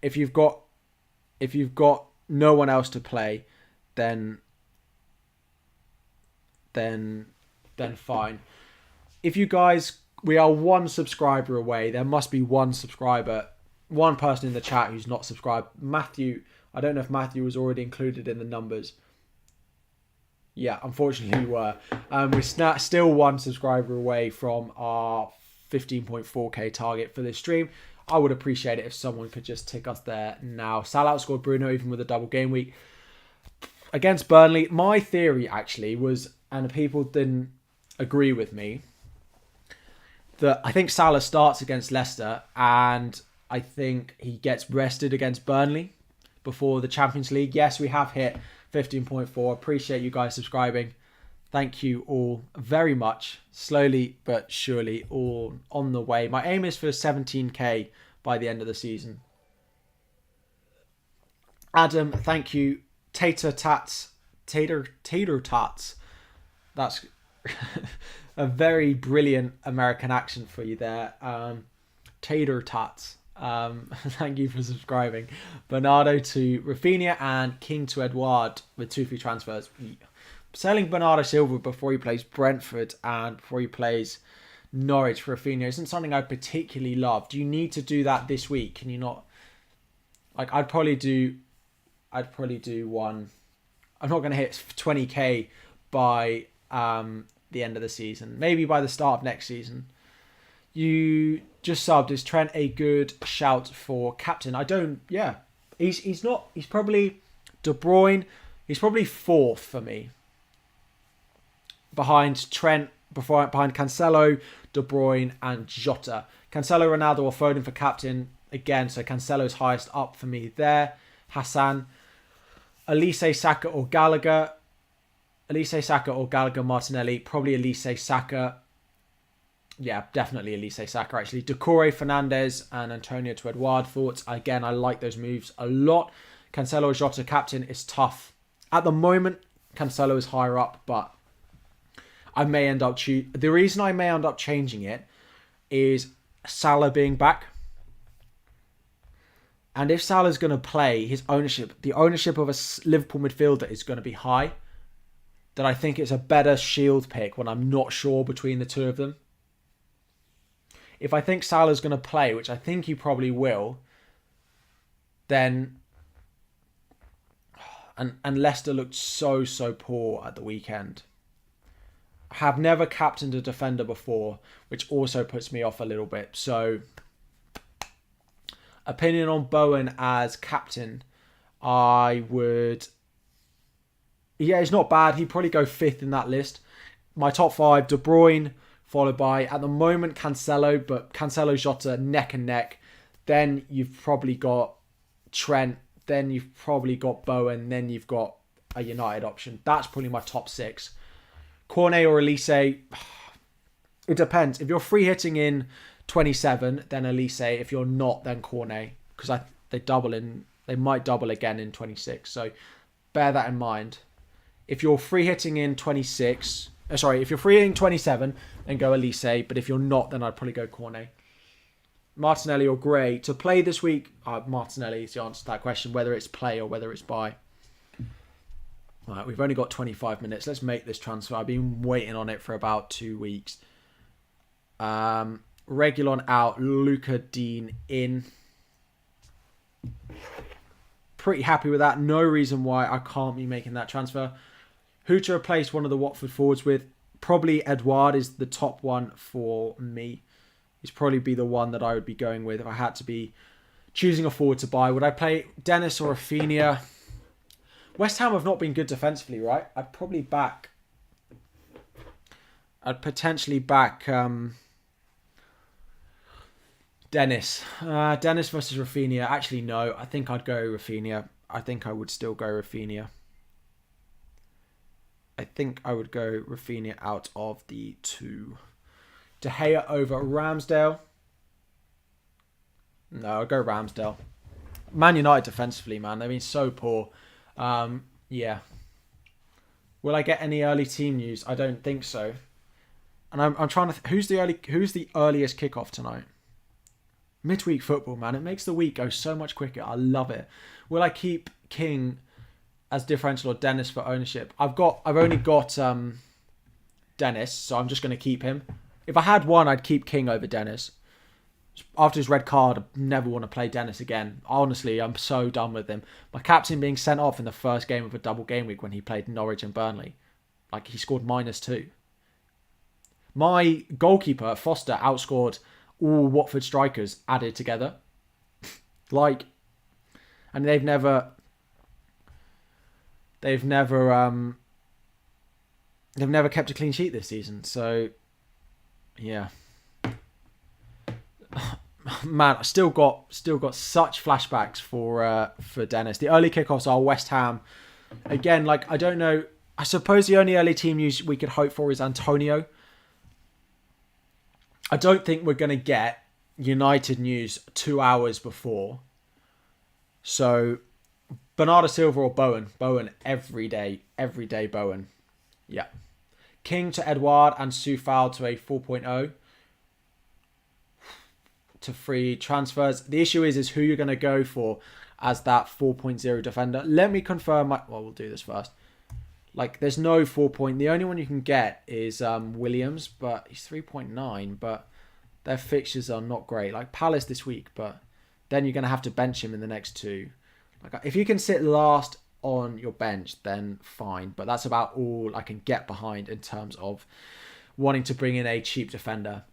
if you've got no one else to play, then fine. If you guys, we are 1 subscriber away. There must be 1 subscriber, 1 person in the chat who's not subscribed. Matthew, I don't know if Matthew was already included in the numbers. Yeah, unfortunately we were. We're still 1 subscriber away from our 15.4k target for this stream. I would appreciate it if someone could just tick us there now. Salah outscored Bruno even with a double game week. Against Burnley, my theory actually was, and people didn't agree with me, that I think Salah starts against Leicester and I think he gets rested against Burnley before the Champions League. Yes, we have hit 15.4. Appreciate you guys subscribing. Thank you all very much. Slowly but surely, all on the way. My aim is for 17k by the end of the season. Adam, thank you. Tater Tots. That's a very brilliant American accent for you there. Tater Tots. Thank you for subscribing. Bernardo to Rafinha and King to Edouard with 2 free transfers. Selling Bernardo Silva before he plays Brentford and before he plays Norwich for Rafinha isn't something I particularly love. Do you need to do that this week? Can you not? I'd probably do 1. I'm not going to hit 20k by the end of the season. Maybe by the start of next season. You just subbed. Is Trent a good shout for captain? I don't. Yeah, he's not. He's probably De Bruyne. He's probably 4th for me. Behind Trent, behind Cancelo, De Bruyne and Jota. Cancelo, Ronaldo or Foden for captain. Again, so Cancelo's highest up for me there. Hassan. Elise, Saka or Gallagher. Elise, Saka or Gallagher, Martinelli. Probably Elise, Saka. Yeah, definitely Elise, Saka actually. Decore, Fernandez and Antonio to Edouard. Thoughts? Again, I like those moves a lot. Cancelo or Jota captain is tough. At the moment, Cancelo is higher up, but I may end up the reason I may end up changing it is Salah being back. And if Salah's going to play, the ownership of a Liverpool midfielder is going to be high. That I think it's a better shield pick when I'm not sure between the 2 of them. If I think Salah's going to play, which I think he probably will, then... And Leicester looked so poor at the weekend. I have never captained a defender before, which also puts me off a little bit. So, opinion on Bowen as captain, I would... Yeah, it's not bad. He'd probably go 5th in that list. My top 5, De Bruyne, followed by, at the moment, Cancelo, but Cancelo, Jota, neck and neck. Then you've probably got Trent. Then you've probably got Bowen. Then you've got a United option. That's probably my top 6. Cornet or Elise, it depends. If you're free hitting in 27, then Elise. If you're not, then Cornet. Because they might double again in 26. So bear that in mind. If you're free hitting in 26, if you're free hitting 27, then go Elise. But if you're not, then I'd probably go Cornet. Martinelli or Gray to play this week? Martinelli is the answer to that question, whether it's play or whether it's buy. All right, we've only got 25 minutes. Let's make this transfer. I've been waiting on it for about 2 weeks. Regulon out, Luca Dean in. Pretty happy with that. No reason why I can't be making that transfer. Who to replace one of the Watford forwards with? Probably Edouard is the top one for me. He's probably be the one that I would be going with if I had to be choosing a forward to buy. Would I play Dennis or Rafinha? West Ham have not been good defensively, right? I'd potentially back Dennis. Dennis versus Rafinha. Actually, no. I think I'd go Rafinha. I think I would still go Rafinha. I think I would go Rafinha out of the 2. De Gea over Ramsdale. No, I'll go Ramsdale. Man United defensively, man. They've been so poor. Yeah. Will I get any early team news? I don't think so. And I'm trying to... Who's the earliest kickoff tonight? Midweek football, man. It makes the week go so much quicker. I love it. Will I keep King as differential or Dennis for ownership? I've only got Dennis, so I'm just going to keep him. If I had one, I'd keep King over Dennis. After his red card, I never want to play Dennis again. Honestly, I'm so done with him. My captain being sent off in the first game of a double game week when he played Norwich and Burnley. Like, he scored -2. My goalkeeper, Foster, outscored all Watford strikers added together. And they've never kept a clean sheet this season. So, yeah. Man, I still got such flashbacks for Dennis. The early kickoffs are West Ham. Again, I don't know. I suppose the only early team news we could hope for is Antonio. I don't think we're going to get United news 2 hours before. So, Bernardo Silva or Bowen. Bowen every day. Every day Bowen. Yeah. King to Edouard and Soufal to a 4.0. To free transfers. The issue is who you're going to go for as that 4.0 defender. Let me confirm. We'll do this first. There's no 4. The only one you can get is Williams, but he's 3.9. But their fixtures are not great. Palace this week, but then you're going to have to bench him in the next 2. If you can sit last on your bench, then fine. But that's about all I can get behind in terms of wanting to bring in a cheap defender.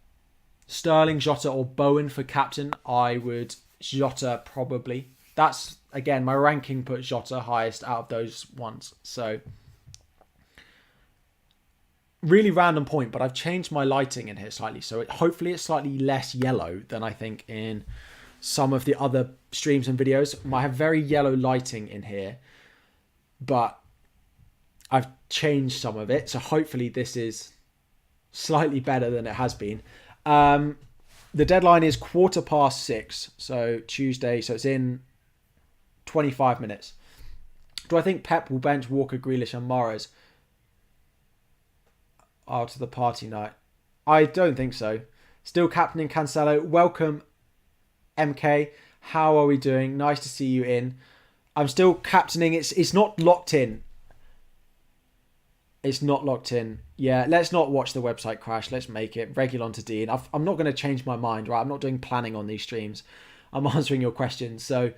Sterling, Jota or Bowen for captain. I would Jota probably. That's, again, my ranking put Jota highest out of those ones. So, really random point, but I've changed my lighting in here slightly. So, hopefully it's slightly less yellow than I think in some of the other streams and videos. I have very yellow lighting in here, but I've changed some of it. So, hopefully this is slightly better than it has been. The deadline is 6:15, so Tuesday, so it's in 25 minutes. Do I think Pep will bench Walker, Grealish and Mahrez after the party night? I don't think so. Still captaining Cancelo. Welcome, MK. How are we doing? Nice to see you in. I'm still captaining. It's not locked in. It's not locked in. Yeah, let's not watch the website crash. Let's make it Regulon to Dean. I'm not going to change my mind, right? I'm not doing planning on these streams. I'm answering your questions. So,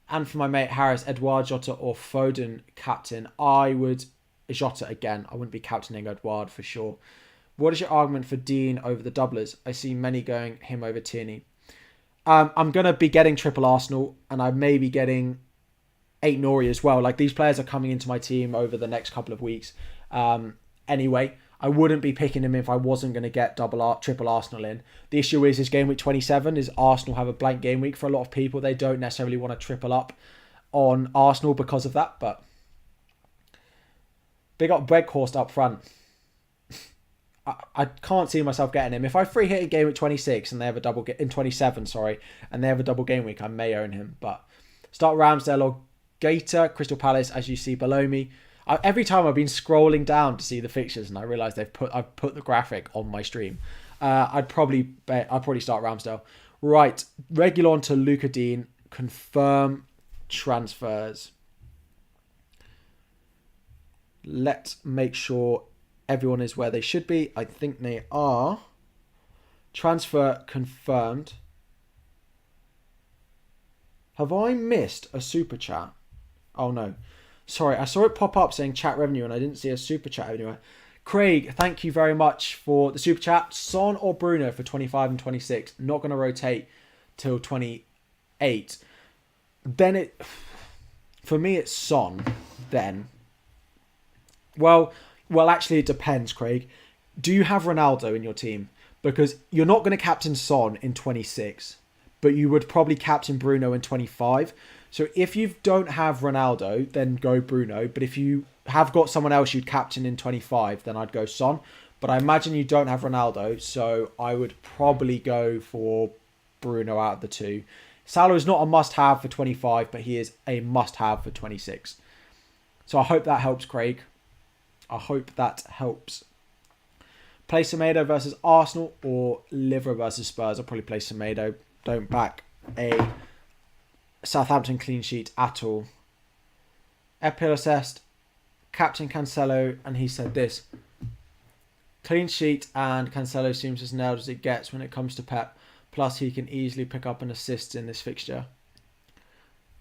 and for my mate Harris, Edouard, Jota or Foden captain, I would Jota again. I wouldn't be captaining Edouard for sure. What is your argument for Dean over the doublers? I see many going him over Tierney. I'm going to be getting triple Arsenal, and I may be getting 8 Nori as well. Like, these players are coming into my team over the next couple of weeks. Anyway, I wouldn't be picking him if I wasn't going to get triple Arsenal in. The issue is game week 27 is Arsenal have a blank game week for a lot of people. They don't necessarily want to triple up on Arsenal because of that, but big up Breghorst up front. I can't see myself getting him. If I free hit a game at 26 and they have a double in 27, and they have a double game week, I may own him. But start Ramsdale or Gator, Crystal Palace, as you see below me. Every time I've been scrolling down to see the fixtures, and I realised I've put the graphic on my stream. I'd probably start Ramsdale. Right, Regulon to Luca Dean. Confirm transfers. Let's make sure everyone is where they should be. I think they are. Transfer confirmed. Have I missed a super chat? Oh no. Sorry, I saw it pop up saying chat revenue and I didn't see a super chat anywhere. Craig, thank you very much for the super chat. Son or Bruno for 25 and 26. Not going to rotate till 28. Then for me, it's Son then. Well, actually, it depends, Craig. Do you have Ronaldo in your team? Because you're not going to captain Son in 26, but you would probably captain Bruno in 25. So if you don't have Ronaldo, then go Bruno. But if you have got someone else you'd captain in 25, then I'd go Son. But I imagine you don't have Ronaldo, so I would probably go for Bruno out of the two. Salah is not a must-have for 25, but he is a must-have for 26. So I hope that helps, Craig. I hope that helps. Play Semedo versus Arsenal or Liverpool versus Spurs. I'll probably play Semedo. Don't back a Southampton clean sheet at all. FPL assessed. Captain Cancelo, and he said this. Clean sheet and Cancelo seems as nailed as it gets when it comes to Pep. Plus he can easily pick up an assist in this fixture.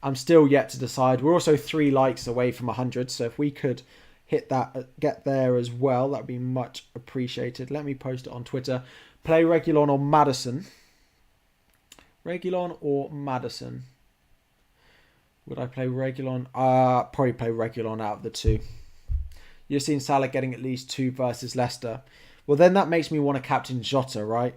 I'm still yet to decide. We're also 3 likes away from 100, so if we could hit that, get there as well, that'd be much appreciated. Let me post it on Twitter. Play Regulon or Maddison. Regulon or Maddison? Would I play Regulon? Probably play Regulon out of the two. You've seen Salah getting at least 2 versus Leicester. Well, then that makes me want to captain Jota, right?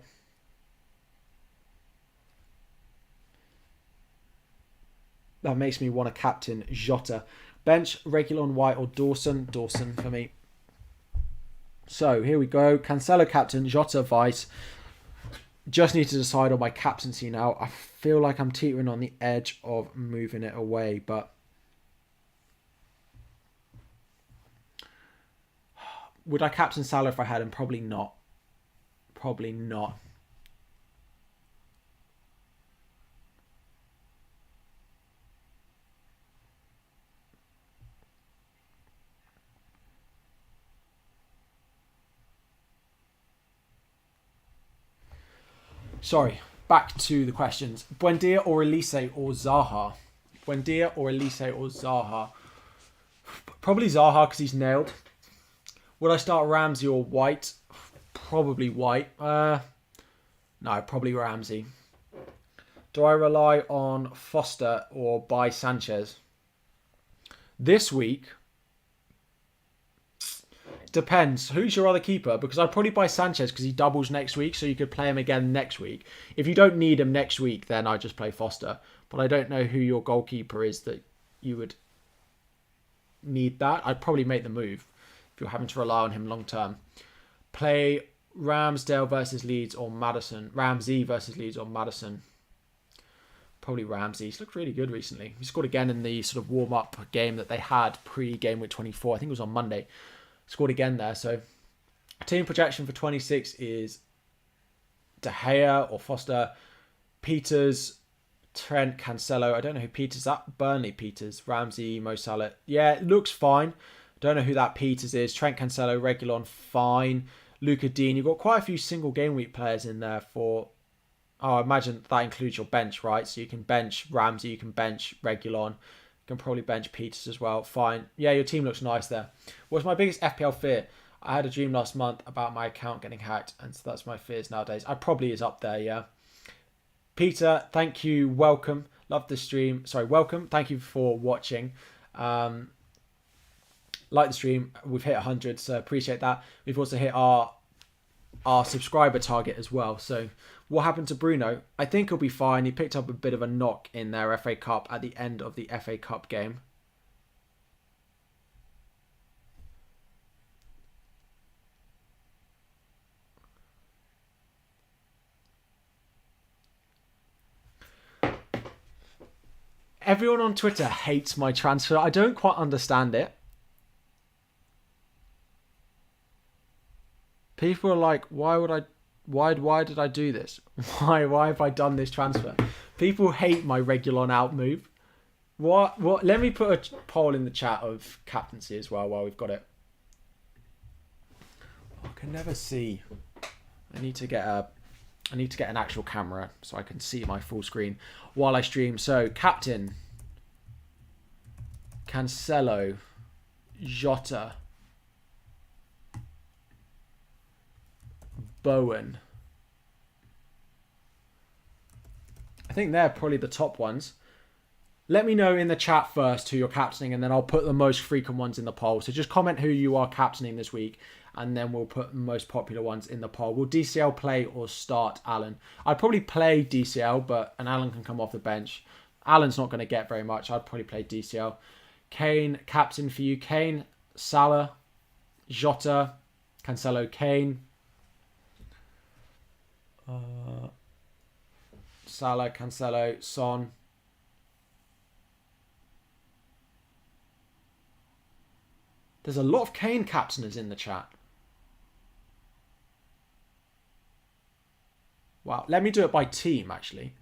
That makes me want to captain Jota. Bench, Regulon, White or Dawson? Dawson for me. So, here we go. Cancelo captain, Jota vice. Just need to decide on my captaincy now. I feel like I'm teetering on the edge of moving it away, but would I captain Salah if I had him? Probably not. Probably not. Sorry, back to the questions. Buendia or Elise or Zaha? Buendia or Elise or Zaha? Probably Zaha because he's nailed. Would I start Ramsey or White? Probably White. No, probably Ramsey. Do I rely on Foster or buy Sanchez? This week, depends. Who's your other keeper? Because I'd probably buy Sanchez because he doubles next week, so you could play him again next week. If you don't need him next week, then I just play Foster. But I don't know who your goalkeeper is that you would need that. I'd probably make the move if you're having to rely on him long term. Play Ramsdale versus Leeds or Maddison. Ramsey versus Leeds or Maddison. Probably Ramsey. He's looked really good recently. He scored again in the sort of warm-up game that they had pre-GW24. I think it was on Monday. Scored again there. So team projection for 26 is De Gea or Foster, Peters, Trent, Cancelo. I don't know who Peters is. Burnley Peters, Ramsey, Mo Salah. Yeah, it looks fine. Don't know who that Peters is. Trent Cancelo, Reguilon, fine. Luca Dean. You've got quite a few single game week players in there for... Oh, I imagine that includes your bench, right? So you can bench Ramsey, you can bench Reguilon. You can probably bench Peters as well. Fine. Yeah, your team looks nice there. What's my biggest FPL fear? I had a dream last month about my account getting hacked, and so that's my fears nowadays. I probably is up there, yeah. Peter, thank you. Welcome. Love the stream. Sorry, welcome. Thank you for watching. Like the stream. We've hit 100, so appreciate that. We've also hit our subscriber target as well. So what happened to Bruno? I think he'll be fine. He picked up a bit of a knock in their FA Cup at the end of the FA Cup game. Everyone on Twitter hates my transfer. I don't quite understand it. People are like, why did I do this? Why have I done this transfer? People hate my Reguilon out move. What? Let me put a poll in the chat of captaincy as well while we've got it. I can never see. I need to get an actual camera so I can see my full screen while I stream. So, captain, Cancelo, Jota, Bowen. I think they're probably the top ones. Let me know in the chat first who you're captaining, and then I'll put the most frequent ones in the poll. So just comment who you are captaining this week, and then we'll put the most popular ones in the poll. Will DCL play or start Alan? I'd probably play DCL, and Alan can come off the bench. Alan's not going to get very much. I'd probably play DCL. Kane, captain for you. Kane, Salah, Jota, Cancelo, Kane. Salah, Cancelo, Son. There's a lot of Kane captainers in the chat. Wow, let me do it by team, actually.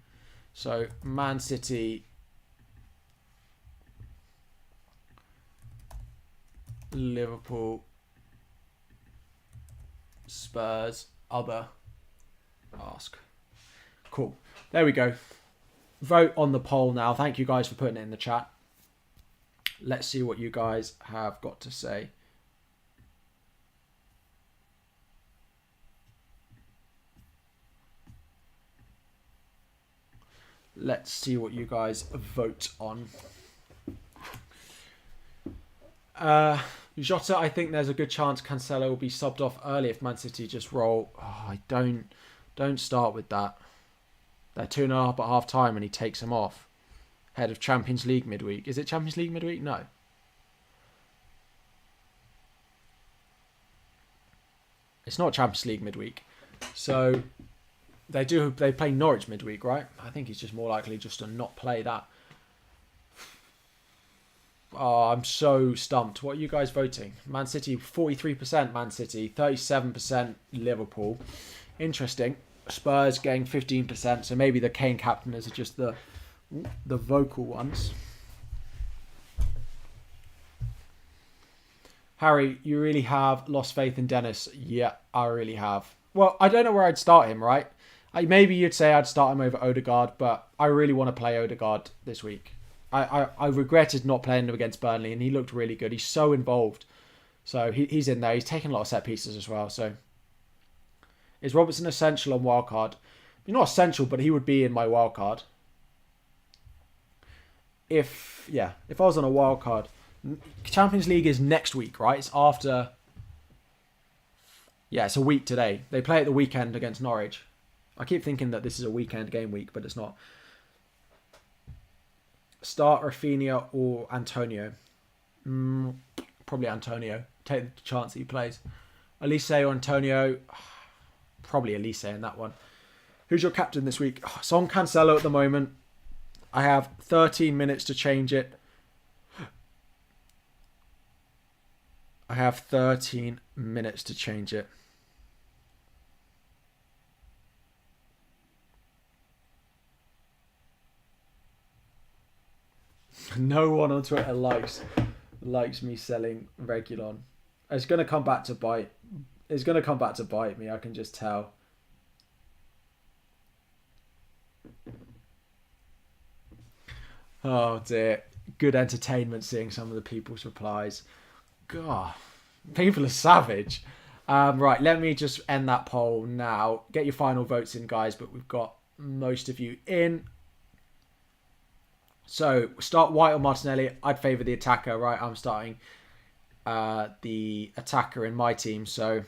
So, Man City, Liverpool, Spurs, other, ask. Cool. There we go. Vote on the poll now. Thank you guys for putting it in the chat. Let's see what you guys have got to say. Let's see what you guys vote on. Jota, I think there's a good chance Cancelo will be subbed off early if Man City just roll. Oh, I don't start with that. They're 2.5 at half time and he takes them off. Head of Champions League midweek. Is it Champions League midweek? No. It's not Champions League midweek. So they play Norwich midweek, right? I think he's just more likely just to not play that. Oh, I'm so stumped. What are you guys voting? Man City, 43% Man City, 37% Liverpool. Interesting. Spurs getting 15%, so maybe the Kane captainers are just the vocal ones. Harry, you really have lost faith in Dennis. Yeah, I really have. Well, I don't know where I'd start him, right? Maybe you'd say I'd start him over Odegaard, but I really want to play Odegaard this week. I regretted not playing him against Burnley, and he looked really good. He's so involved. So he's in there. He's taking a lot of set pieces as well. So is Robertson essential on Wildcard? He's not essential, but he would be in my Wildcard. If I was on a Wildcard, Champions League is next week, right? It's after. Yeah, it's a week today. They play at the weekend against Norwich. I keep thinking that this is a weekend game week, but it's not. Start Rafinha or Antonio? Probably Antonio. Take the chance that he plays. Elise or Antonio? Probably Elise in that one. Who's your captain this week? It's on Cancelo at the moment. I have 13 minutes to change it. I have 13 minutes to change it. No one on Twitter likes likes me selling Regulon. It's going to come back to bite. It's going to come back to bite me. I can just tell. Oh dear. Good entertainment seeing some of the people's replies. God, people are savage. Right, let me just end that poll now. Get your final votes in, guys, but we've got most of you in. So, start White or Martinelli. I'd favour the attacker, right? I'm starting the attacker in my team. So,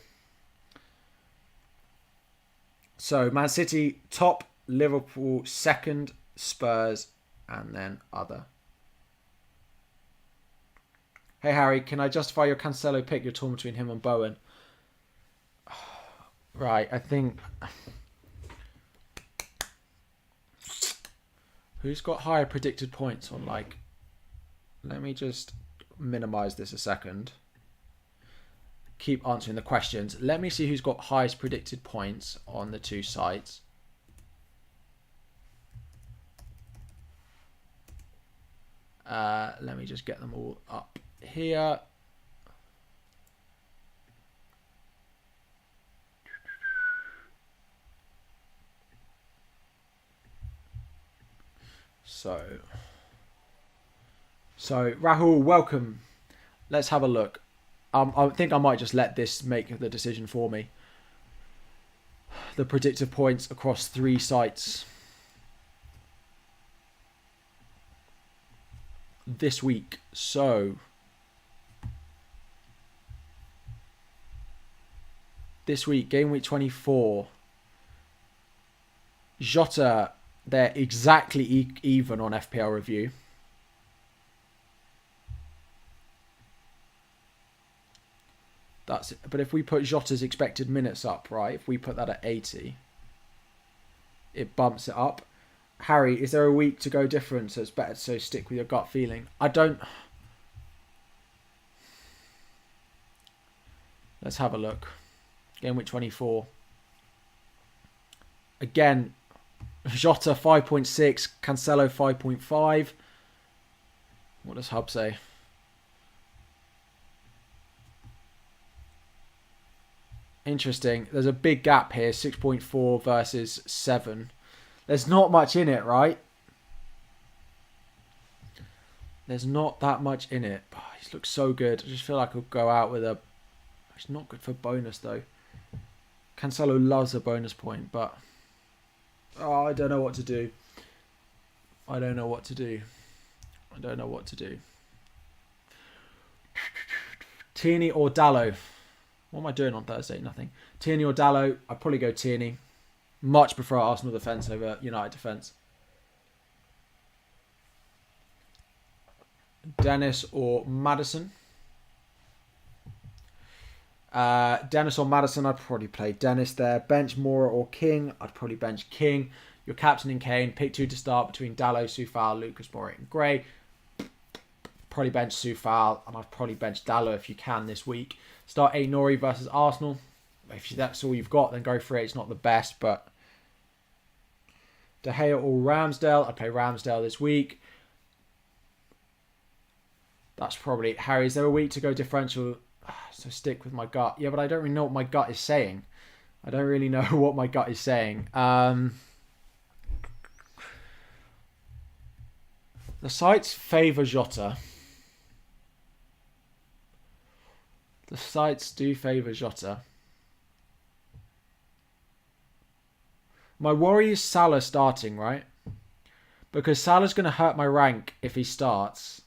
Man City top, Liverpool second, Spurs, and then other. Hey, Harry, can I justify your Cancelo pick? You're torn between him and Bowen. Right, I think... Who's got higher predicted points on, like... Let me just minimise this a second. Keep answering the questions. Let me see who's got highest predicted points on the two sites. Let me just get them all up here. So Rahul, welcome. Let's have a look. I think I might just let this make the decision for me. The predictive points across 3 sites this week. So this week, game week 24. Jota, they're exactly even on FPL review. That's it. But if we put Jota's expected minutes up, right? If we put that at 80, it bumps it up. Harry, is there a week to go different? So it's better to stick with your gut feeling. I don't... Let's have a look. Game week 24. Again, Jota 5.6, Cancelo 5.5. What does Hub say? Interesting. There's a big gap here, 6.4 versus 7. There's not much in it, right? There's not that much in it. Oh, he looks so good. I just feel like I'll go out with a... It's not good for bonus, though. Cancelo loves a bonus point, but... Oh, I don't know what to do. I don't know what to do. I don't know what to do. Tierney or Dallo? What am I doing on Thursday? Nothing. Tierney or Dallo? I'd probably go Tierney. Much prefer Arsenal defence over United defence. Dennis or Maddison? Dennis or Maddison? I'd probably play Dennis there. Bench Moura or King? I'd probably bench King. Your captain in Kane. Pick 2 to start between Dallo, Soufal, Lucas Moura and Gray. Probably bench Soufal, and I'd probably bench Dallo if you can this week. Start Nori versus Arsenal. If that's all you've got, then go for it. It's not the best, but... De Gea or Ramsdale? I'd play Ramsdale this week. That's probably... Harry, is there a week to go differential? So stick with my gut. Yeah, but I don't really know what my gut is saying. I don't really know what my gut is saying. The sites favour Jota. The sites do favour Jota. My worry is Salah starting, right? Because Salah's going to hurt my rank if he starts.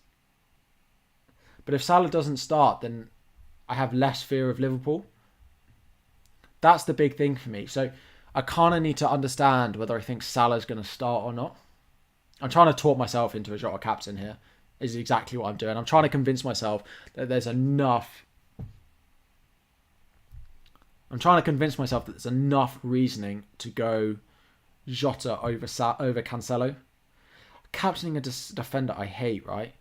But if Salah doesn't start, then I have less fear of Liverpool. That's the big thing for me. So I kind of need to understand whether I think Salah's going to start or not. I'm trying to talk myself into a Jota captain here. Is exactly what I'm doing. I'm trying to convince myself that there's enough... I'm trying to convince myself that there's enough reasoning to go Jota over Cancelo. Captaining a defender I hate, right?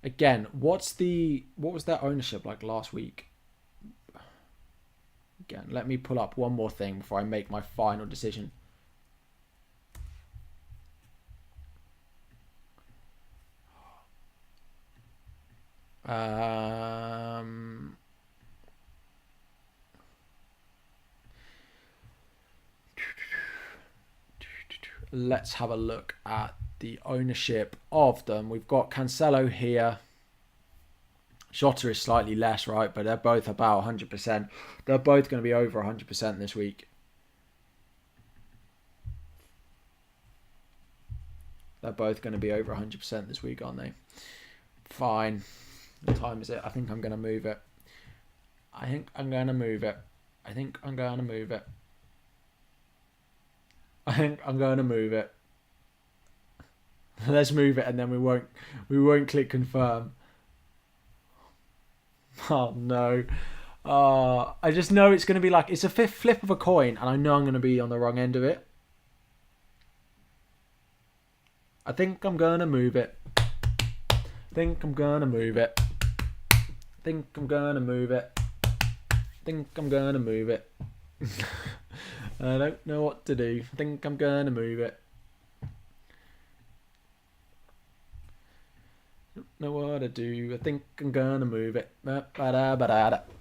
Again, what was their ownership like last week? Again, let me pull up one more thing before I make my final decision. Let's have a look at the ownership of them. We've got Cancelo here. Jota is slightly less, right? But they're both about 100%. They're both going to be over 100% this week. They're both going to be over 100% this week, aren't they? Fine. What time is it? I think I'm going to move it. I think I'm going to move it. I think I'm going to move it. I think I'm going to move it. Let's move it, and then we won't click confirm. Oh no. I just know it's going to be like, it's a fifth flip of a coin, and I know I'm going to be on the wrong end of it. I think I'm going to move it. I think I'm going to move it. I think I'm going to move it. I think I'm going to move it. I don't know what to do. I think I'm going to move it. Don't know what to do. I think I'm going to move it.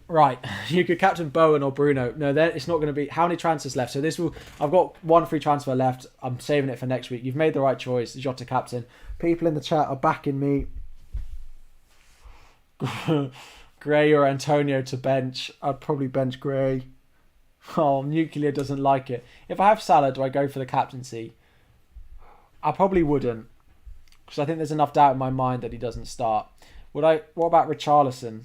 Right. You could captain Bowen or Bruno. No, it's not going to be... How many transfers left? So this will... I've got one free transfer left. I'm saving it for next week. You've made the right choice. Jota captain. People in the chat are backing me. Gray or Antonio to bench. I'd probably bench Gray. Oh, Nuclear doesn't like it. If I have Salah, do I go for the captaincy? I probably wouldn't. Because I think there's enough doubt in my mind that he doesn't start. What about Richarlison?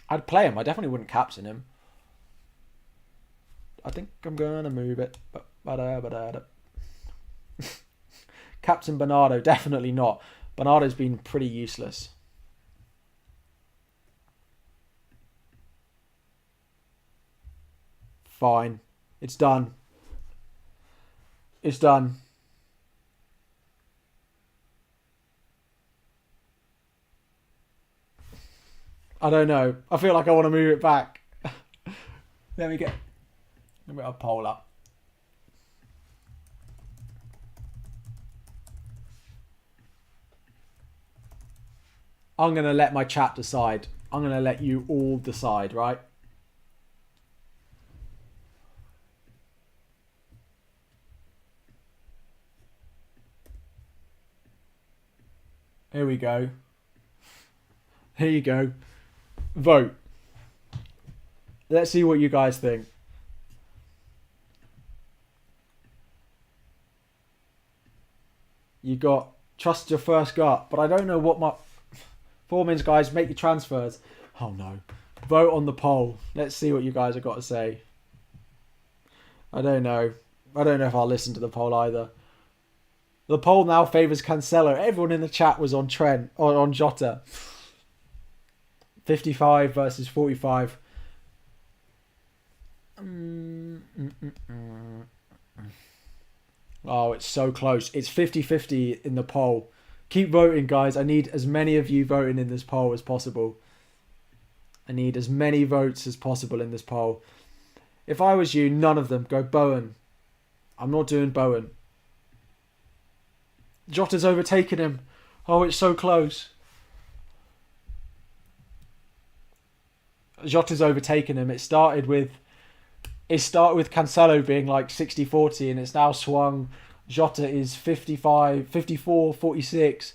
I'd play him. I definitely wouldn't captain him. I think I'm going to move it. Captain Bernardo, definitely not. Bernardo's been pretty useless. Fine. It's done. It's done. I don't know. I feel like I want to move it back. Let me a poll up. I'm going to let my chat decide. I'm going to let you all decide, right? Here we go. Here you go. Vote. Let's see what you guys think. You got trust your first gut, but I don't know what my... Foreman's guys, make your transfers. Oh no. Vote on the poll. Let's see what you guys have got to say. I don't know. I don't know if I'll listen to the poll either. The poll now favours Cancelo. Everyone in the chat was on Trent or on Jota. 55 versus 45. Oh, it's so close. It's 50-50 in the poll. Keep voting, guys. I need as many of you voting in this poll as possible. I need as many votes as possible in this poll. If I was you, none of them. Go Bowen. I'm not doing Bowen. Jota's overtaken him. Oh, it's so close. Jota's overtaken him. It started with Cancelo being like 60-40 and it's now swung. Jota is 55, 54, 46.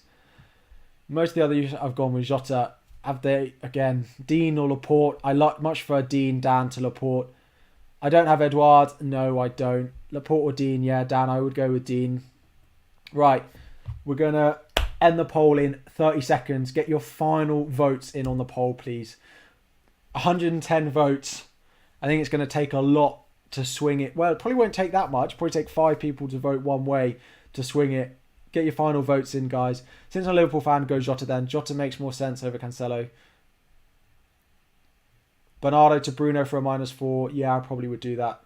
Most of the others I've gone with Jota. Have they, again, Dean or Laporte? I much prefer Dean, Dan to Laporte. I don't have Edouard. No, I don't. Laporte or Dean? Yeah, Dan, I would go with Dean. Right. We're going to end the poll in 30 seconds. Get your final votes in on the poll, please. 110 votes. I think it's going to take a lot to swing it. Well, it probably won't take that much. Probably take 5 people to vote one way to swing it. Get your final votes in, guys. Since I'm a Liverpool fan, go Jota then. Jota makes more sense over Cancelo. Bernardo to Bruno for a -4. Yeah, I probably would do that.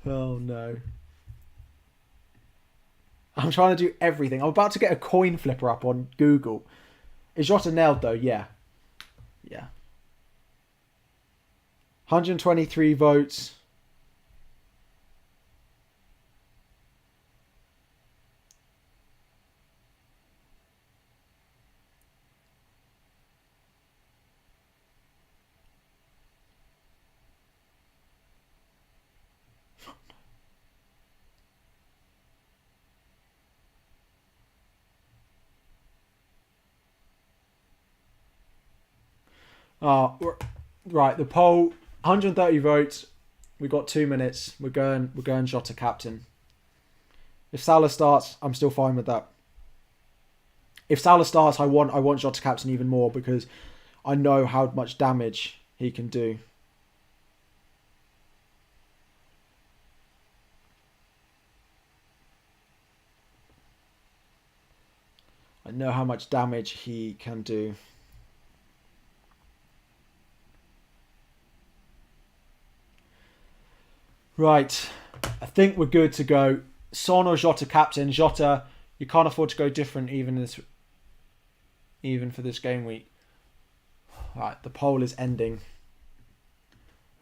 Oh, no. I'm trying to do everything. I'm about to get a coin flipper up on Google. Is Jota nailed, though? Yeah. Yeah. 123 votes. Right, the poll, 130 votes. We've got 2 minutes. We're going Jota captain. If Salah starts, I'm still fine with that. If Salah starts, I want Jota captain even more because I know how much damage he can do. I know how much damage he can do. Right, I think we're good to go. Son or Jota captain. Jota, you can't afford to go different even for this game week. Right, the poll is ending.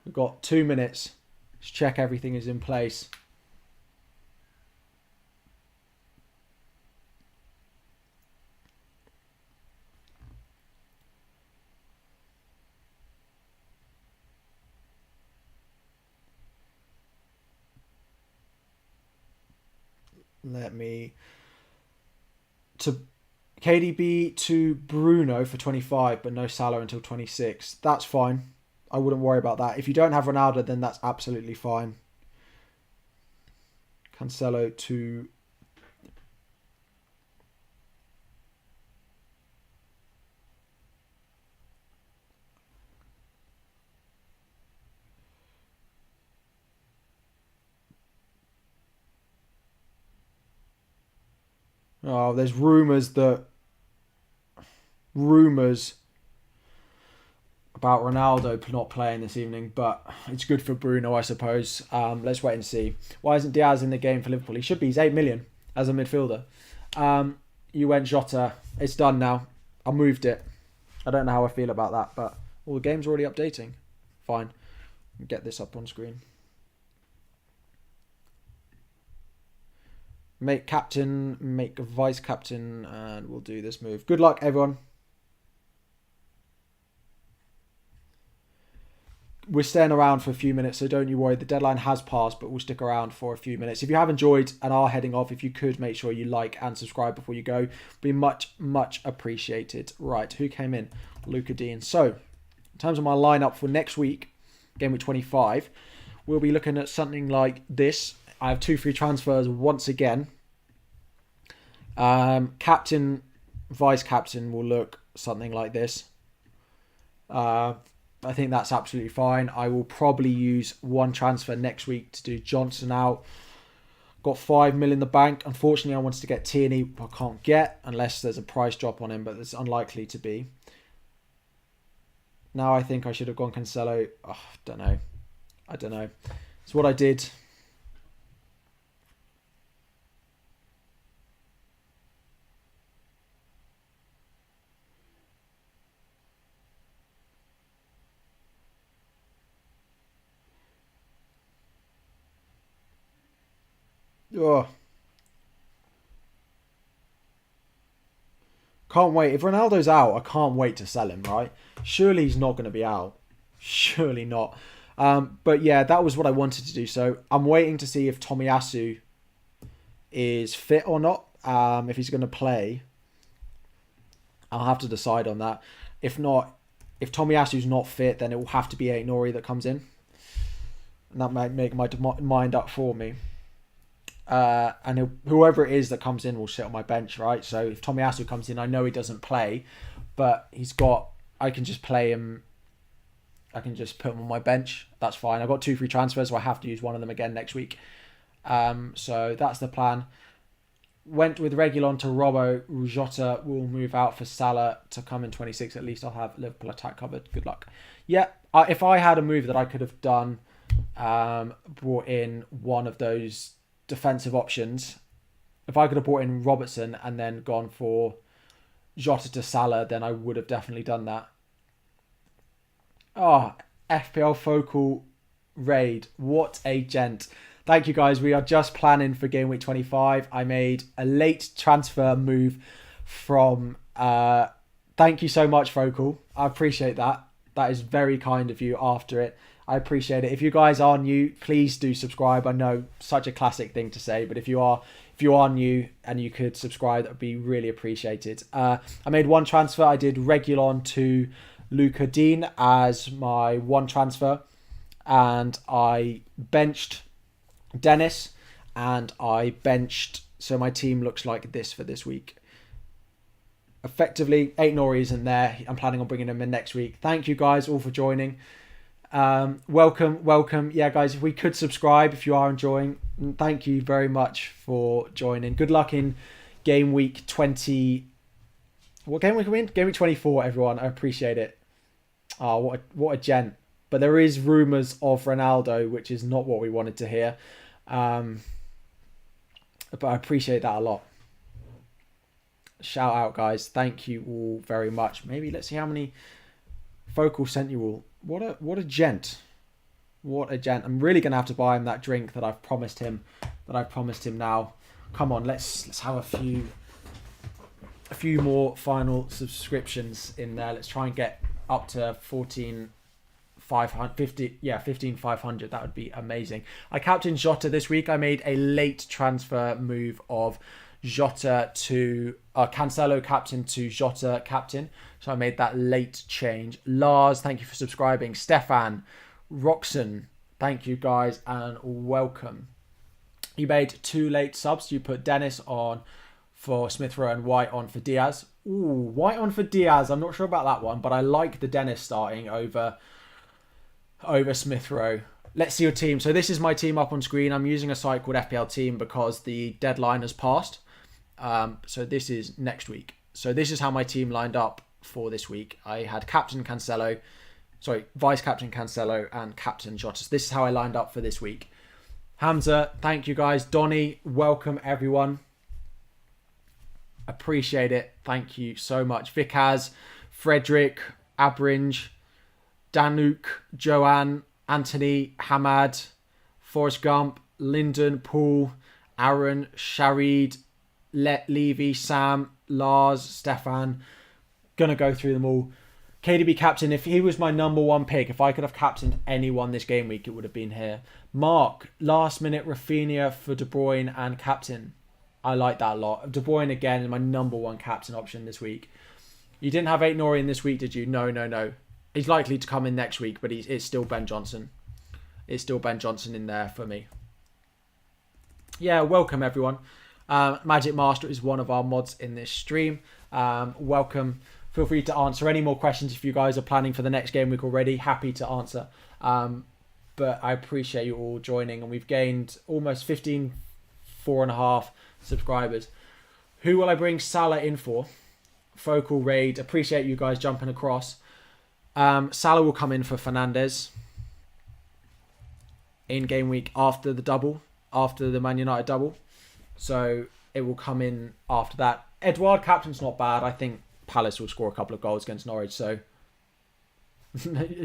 We've got 2 minutes. Let's check everything is in place. To KDB to Bruno for 25, but no Salah until 26. That's fine. I wouldn't worry about that. If you don't have Ronaldo, then that's absolutely fine. Cancelo to... Oh, there's rumours about Ronaldo not playing this evening, but it's good for Bruno, I suppose. Let's wait and see. Why isn't Diaz in the game for Liverpool? He should be. He's 8 million as a midfielder. You went Jota. It's done now. I moved it. I don't know how I feel about that, but the game's already updating. Fine. Get this up on screen. Make captain, make vice captain, and we'll do this move. Good luck, everyone. We're staying around for a few minutes, so don't you worry. The deadline has passed, but we'll stick around for a few minutes. If you have enjoyed and are heading off, if you could make sure you like and subscribe before you go, be much, much appreciated. Right, who came in? Luca Dean. So, in terms of my lineup for next week, game week 25, we'll be looking at something like this. I have 2 free transfers once again. Captain, vice captain will look something like this. I think that's absolutely fine. I will probably use 1 transfer next week to do Johnson out. Got 5 mil in the bank. Unfortunately, I wanted to get Tierney, I can't get unless there's a price drop on him, but it's unlikely to be. Now I think I should have gone Cancelo. Oh, I don't know. It's what I did. Oh. Can't wait. If Ronaldo's out, I can't wait to sell him, right? Surely he's not going to be out. Surely not. But yeah, that was what I wanted to do. So I'm waiting to see if Tomiyasu is fit or not. If he's going to play, I'll have to decide on that. If not, if Tomiyasu's not fit, then it will have to be Nori that comes in. And that might make my mind up for me. And whoever it is that comes in will sit on my bench, right? So if Tomiyasu comes in, I know he doesn't play, but I can just play him. I can just put him on my bench. That's fine. I've got 2 free transfers, so I have to use one of them again next week. So that's the plan. Went with Reguilon to Robbo. Jota will move out for Salah to come in 26. At least I'll have Liverpool attack covered. Good luck. Yeah, if I had a move that I could have done, brought in one of those defensive options. If I could have brought in Robertson and then gone for Jota to Salah, then I would have definitely done that. FPL Focal Raid. What a gent. Thank you guys. We are just planning for game week 25. I made a late transfer move from... thank you so much, Focal. I appreciate that. That is very kind of you after it. I appreciate it. If you guys are new, please do subscribe. I know, such a classic thing to say, but if you are new and you could subscribe, that would be really appreciated. I made 1 transfer. I did Reguilon to Luca Dean as my one transfer, and I benched Dennis, and I benched, so my team looks like this for this week. Effectively, Aït-Nouri isn't there. I'm planning on bringing him in next week. Thank you guys all for joining. Welcome. Yeah, guys, if we could subscribe if you are enjoying. Thank you very much for joining. Good luck in game week 20. What game week are we in? Game week 24, everyone. I appreciate it. Oh, what a gent. But there is rumours of Ronaldo, which is not what we wanted to hear. But I appreciate that a lot. Shout out, guys. Thank you all very much. Maybe let's see how many Focal sent you all. What a gent. What a gent. I'm really going to have to buy him that drink that I've promised him. Now. Come on, let's have a few more final subscriptions in there. Let's try and get up to 15,500. That would be amazing. I captained Jota this week. I made a late transfer move of Jota to Cancelo captain to Jota captain. So I made that late change. Lars, thank you for subscribing. Stefan, Roxon, thank you guys and welcome. You made 2 late subs. You put Dennis on for Smith Rowe and White on for Diaz. Ooh, White on for Diaz. I'm not sure about that one, but I like the Dennis starting over Smith Rowe. Let's see your team. So this is my team up on screen. I'm using a site called FPL Team because the deadline has passed. So this is next week. So this is how my team lined up for this week. I had vice captain Cancelo and captain Jota. So this is how I lined up for this week. Hamza, thank you guys. Donny, welcome everyone. Appreciate it. Thank you so much. Vikaz, Frederick, Abringe, Danuk, Joanne, Anthony, Hamad, Forrest Gump, Lyndon, Paul, Aaron, Sharid, Levy, Sam, Lars, Stefan. Gonna go through them all. KDB captain, if he was my number one pick, if I could have captained anyone this game week, it would have been here. Mark, last minute Rafinha for De Bruyne and captain. I like that a lot. De Bruyne again is my number one captain option this week. You didn't have Aït-Nouri in this week, did you? No. He's likely to come in next week, but it's still Ben Johnson. It's still Ben Johnson in there for me. Yeah, welcome everyone. Magic Master is one of our mods in this stream. Welcome. Feel free to answer any more questions if you guys are planning for the next game week already. Happy to answer. But I appreciate you all joining. And we've gained almost 4.5 subscribers. Who will I bring Salah in for? Focal Raid. Appreciate you guys jumping across. Salah will come in for Fernandes in game week after the Man United double. So it will come in after that. Edouard captain's not bad. I think Palace will score a couple of goals against Norwich. So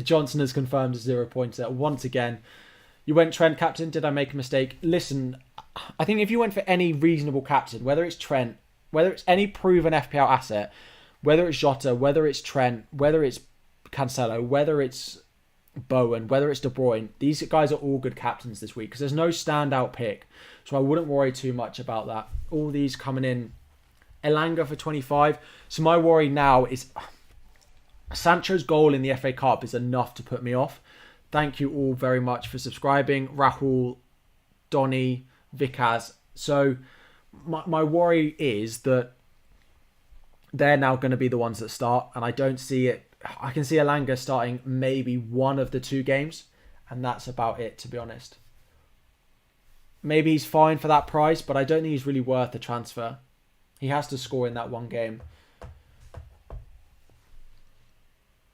Johnson has confirmed a 0 pointer once again. You went Trent captain. Did I make a mistake? Listen, I think if you went for any reasonable captain, whether it's Trent, whether it's any proven FPL asset, whether it's Jota, whether it's Trent, whether it's Cancelo, whether it's Bowen, whether it's De Bruyne, these guys are all good captains this week because there's no standout pick. So I wouldn't worry too much about that. All these coming in. Elanga for 25. So my worry now is Sancho's goal in the FA Cup is enough to put me off. Thank you all very much for subscribing. Rahul, Donny, Vikaz. So my worry is that they're now going to be the ones that start, and I don't see it. I can see Elanga starting maybe one of the 2 games, and that's about it, to be honest. Maybe he's fine for that price, but I don't think he's really worth the transfer. He has to score in that one game.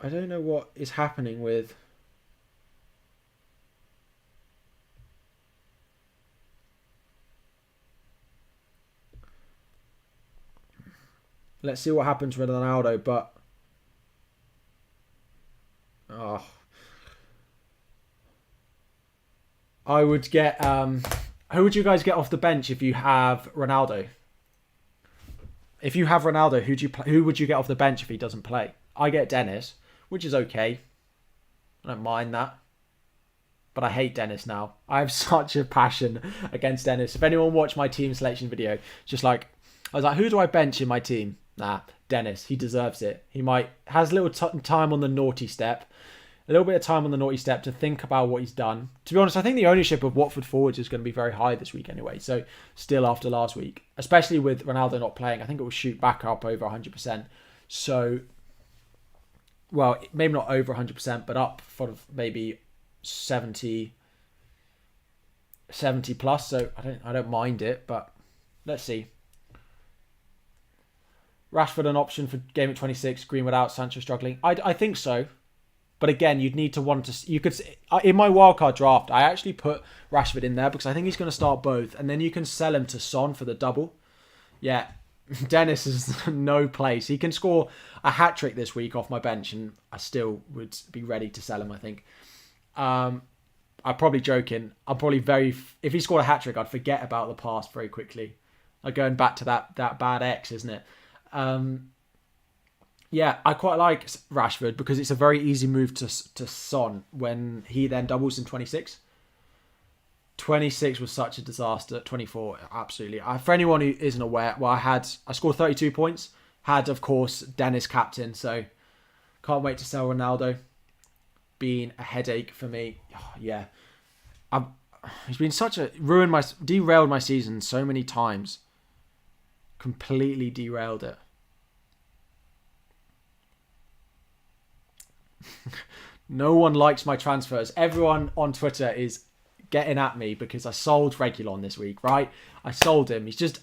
I don't know what is happening with... Let's see what happens with Ronaldo, but... Oh. I would get... Who would you guys get off the bench if you have Ronaldo? If you have Ronaldo, who would you get off the bench if he doesn't play? I get Dennis, which is okay. I don't mind that. But I hate Dennis now. I have such a passion against Dennis. If anyone watched my team selection video, just like... I was like, who do I bench in my team? Nah, Dennis, he deserves it. He has a little time on the naughty step. A little bit of time on the naughty step to think about what he's done. To be honest, I think the ownership of Watford forwards is going to be very high this week anyway. So still after last week, especially with Ronaldo not playing, I think it will shoot back up over 100%. So, well, maybe not over 100%, but up for maybe 70 plus. So I don't mind it, but let's see. Rashford an option for game at 26. Greenwood out. Sancho struggling. I think so. But again, you'd need to want to... You could in my wildcard draft, I actually put Rashford in there because I think he's going to start both. And then you can sell him to Son for the double. Yeah, Dennis is no place. He can score a hat-trick this week off my bench and I still would be ready to sell him, I think. I'm probably joking. I'm probably If he scored a hat-trick, I'd forget about the past very quickly. Like going back to that bad ex, isn't it? Yeah, I quite like Rashford because it's a very easy move to Son when he then doubles in 26. 26 was such a disaster. 24, absolutely. For anyone who isn't aware, well, I scored 32 points. Had, of course, Dennis captain, so can't wait to sell Ronaldo. Been a headache for me. Oh, yeah. He's been derailed my season so many times. Completely derailed it. No one likes my transfers. Everyone on Twitter is getting at me because I sold Reguilon this week, right? I sold him. He's just...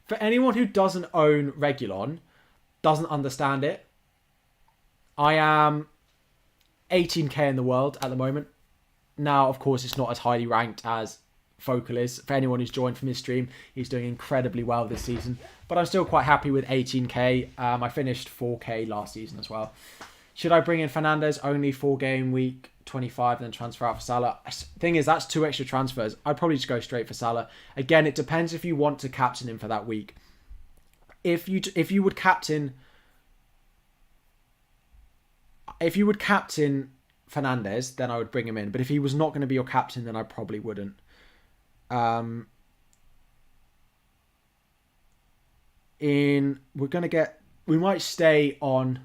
For anyone who doesn't own Reguilon, doesn't understand it, I am 18k in the world at the moment. Now, of course, it's not as highly ranked as Focal is. For anyone who's joined from his stream, he's doing incredibly well this season. But I'm still quite happy with 18k. I finished 4k last season as well. Should I bring in Fernandes only for game week 25 and then transfer out for Salah? Thing is, that's 2 extra transfers. I'd probably just go straight for Salah. Again, it depends if you want to captain him for that week. If you would captain Fernandes, then I would bring him in. But if he was not going to be your captain, then I probably wouldn't. We might stay on.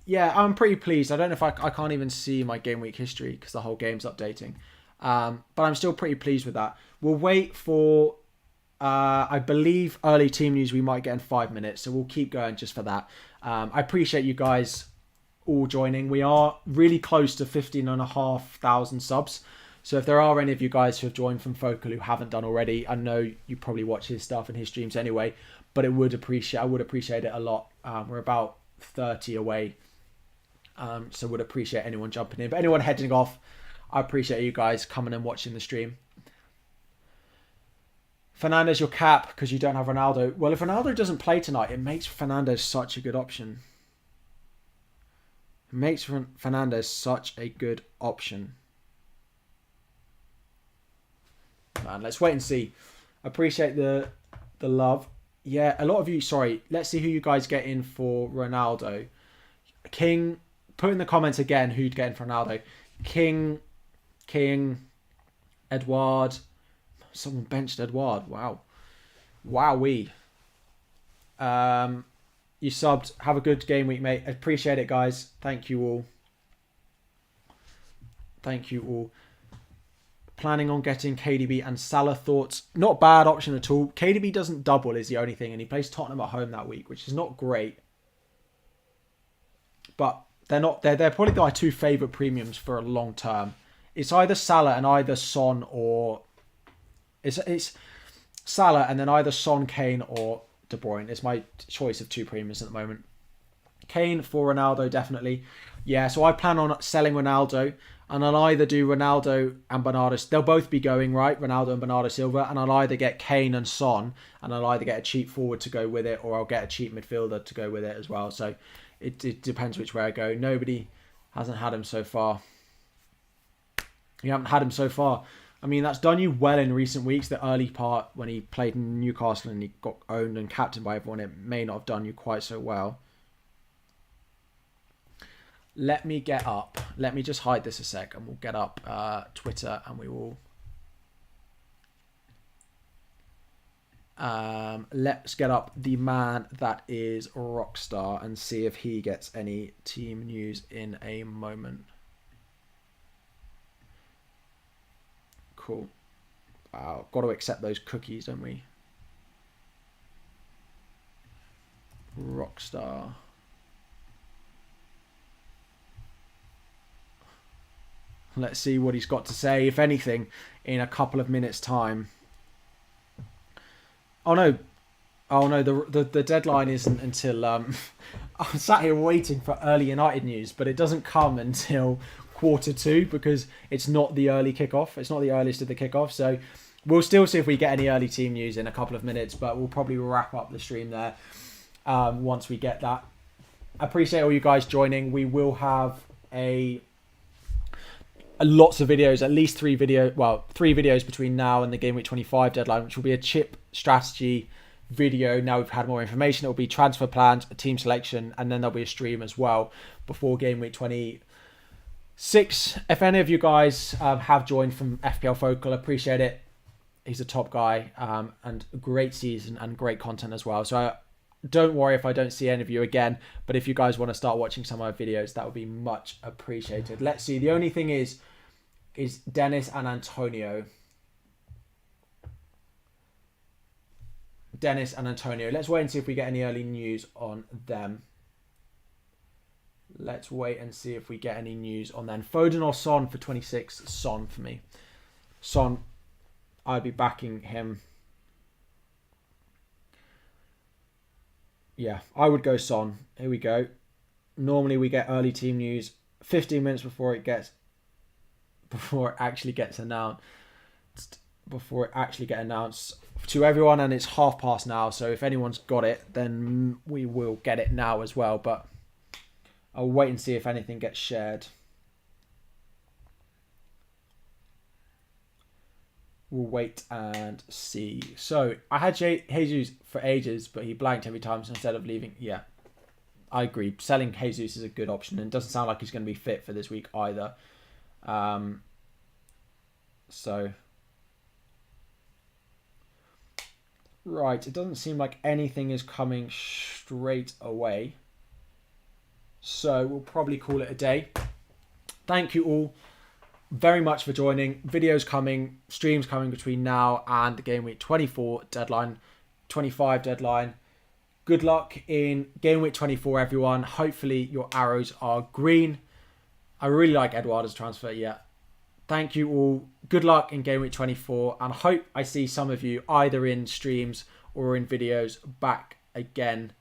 Yeah, I'm pretty pleased. I don't know if I can't even see my game week history because the whole game's updating. But I'm still pretty pleased with that. We'll wait for, I believe, early team news we might get in 5 minutes. So we'll keep going just for that. I appreciate you guys all joining. We are really close to 15,500 subs. So if there are any of you guys who have joined from Focal who haven't done already, I know you probably watch his stuff and his streams anyway. But I would appreciate it a lot. We're about 30 away. So would appreciate anyone jumping in. But anyone heading off, I appreciate you guys coming and watching the stream. Fernandes, your cap because you don't have Ronaldo. Well, if Ronaldo doesn't play tonight, it makes Fernandes such a good option. It makes Fernandes such a good option. Man, let's wait and see. Appreciate the love. Yeah, a lot of you, sorry. Let's see who you guys get in for Ronaldo. King... Put in the comments again who'd get in for Ronaldo. King, Edward. Someone benched Edward. Wow. Wowee. You subbed. Have a good game week, mate. Appreciate it, guys. Thank you all. Thank you all. Planning on getting KDB and Salah. Thoughts? Not bad option at all. KDB doesn't double is the only thing. And he plays Tottenham at home that week, which is not great. But... They're probably my 2 favourite premiums for a long term. It's either Salah and either Son or... It's Salah and then either Son, Kane or De Bruyne. It's my choice of 2 premiums at the moment. Kane for Ronaldo, definitely. Yeah, so I plan on selling Ronaldo and I'll either do Ronaldo and Bernardo... They'll both be going, right? Ronaldo and Bernardo Silva. And I'll either get Kane and Son and I'll either get a cheap forward to go with it or I'll get a cheap midfielder to go with it as well. So... It depends which way I go. Nobody hasn't had him so far. You haven't had him so far. I mean, that's done you well in recent weeks. The early part when he played in Newcastle and he got owned and captained by everyone, it may not have done you quite so well. Let me get up. Let me just hide this a sec and we'll get up Twitter and we will... Let's get up the man that is Rockstar and see if he gets any team news in a moment. Cool. Wow, got to accept those cookies, don't we? Rockstar. Let's see what he's got to say, if anything, in a couple of minutes' time. Oh no, the deadline isn't until I'm sat here waiting for early United news, but it doesn't come until Q2 because it's not the early kickoff. It's not the earliest of the kickoff, so we'll still see if we get any early team news in a couple of minutes, but we'll probably wrap up the stream there once we get that. I appreciate all you guys joining. We will have lots of videos, at least three videos between now and the Game Week 25 deadline, which will be a chip strategy video. Now we've had more information. It will be transfer plans, a team selection, and then there'll be a stream as well before Game Week 26. If any of you guys have joined from FPL Focal, appreciate it. He's a top guy and a great season and great content as well. So don't worry if I don't see any of you again, but if you guys want to start watching some of my videos, that would be much appreciated. Let's see. The only thing is Dennis and Antonio. Let's wait and see if we get any early news on them. Let's wait and see if we get any news on them. Foden or Son for 26? Son for me. Son, I'd be backing him. Yeah, I would go Son. Here we go. Normally we get early team news 15 minutes before it actually gets announced. To everyone, and it's past now, so if anyone's got it, then we will get it now as well, but I'll wait and see if anything gets shared. We'll wait and see. So I had Jesus for ages, but he blanked every time, so instead of leaving, yeah, I agree. Selling Jesus is a good option, and it doesn't sound like he's going to be fit for this week either. Right, it doesn't seem like anything is coming straight away, so we'll probably call it a day. Thank you all very much for joining. Videos coming, streams coming between now and the Game Week 24 deadline, 25 deadline. Good luck in Game Week 24, everyone. Hopefully your arrows are green. I really like Eduardo's transfer, yeah. Thank you all. Good luck in Game Week 24, and I hope I see some of you either in streams or in videos back again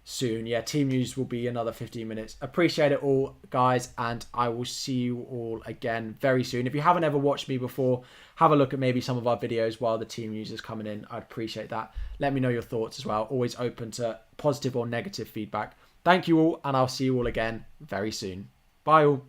soon. Yeah, team news will be another 15 minutes. Appreciate it all, guys, and I will see you all again very soon. If you haven't ever watched me before, have a look at maybe some of our videos while the team news is coming in. I'd appreciate that. Let me know your thoughts as well. Always open to positive or negative feedback. Thank you all, and I'll see you all again very soon. Bye all.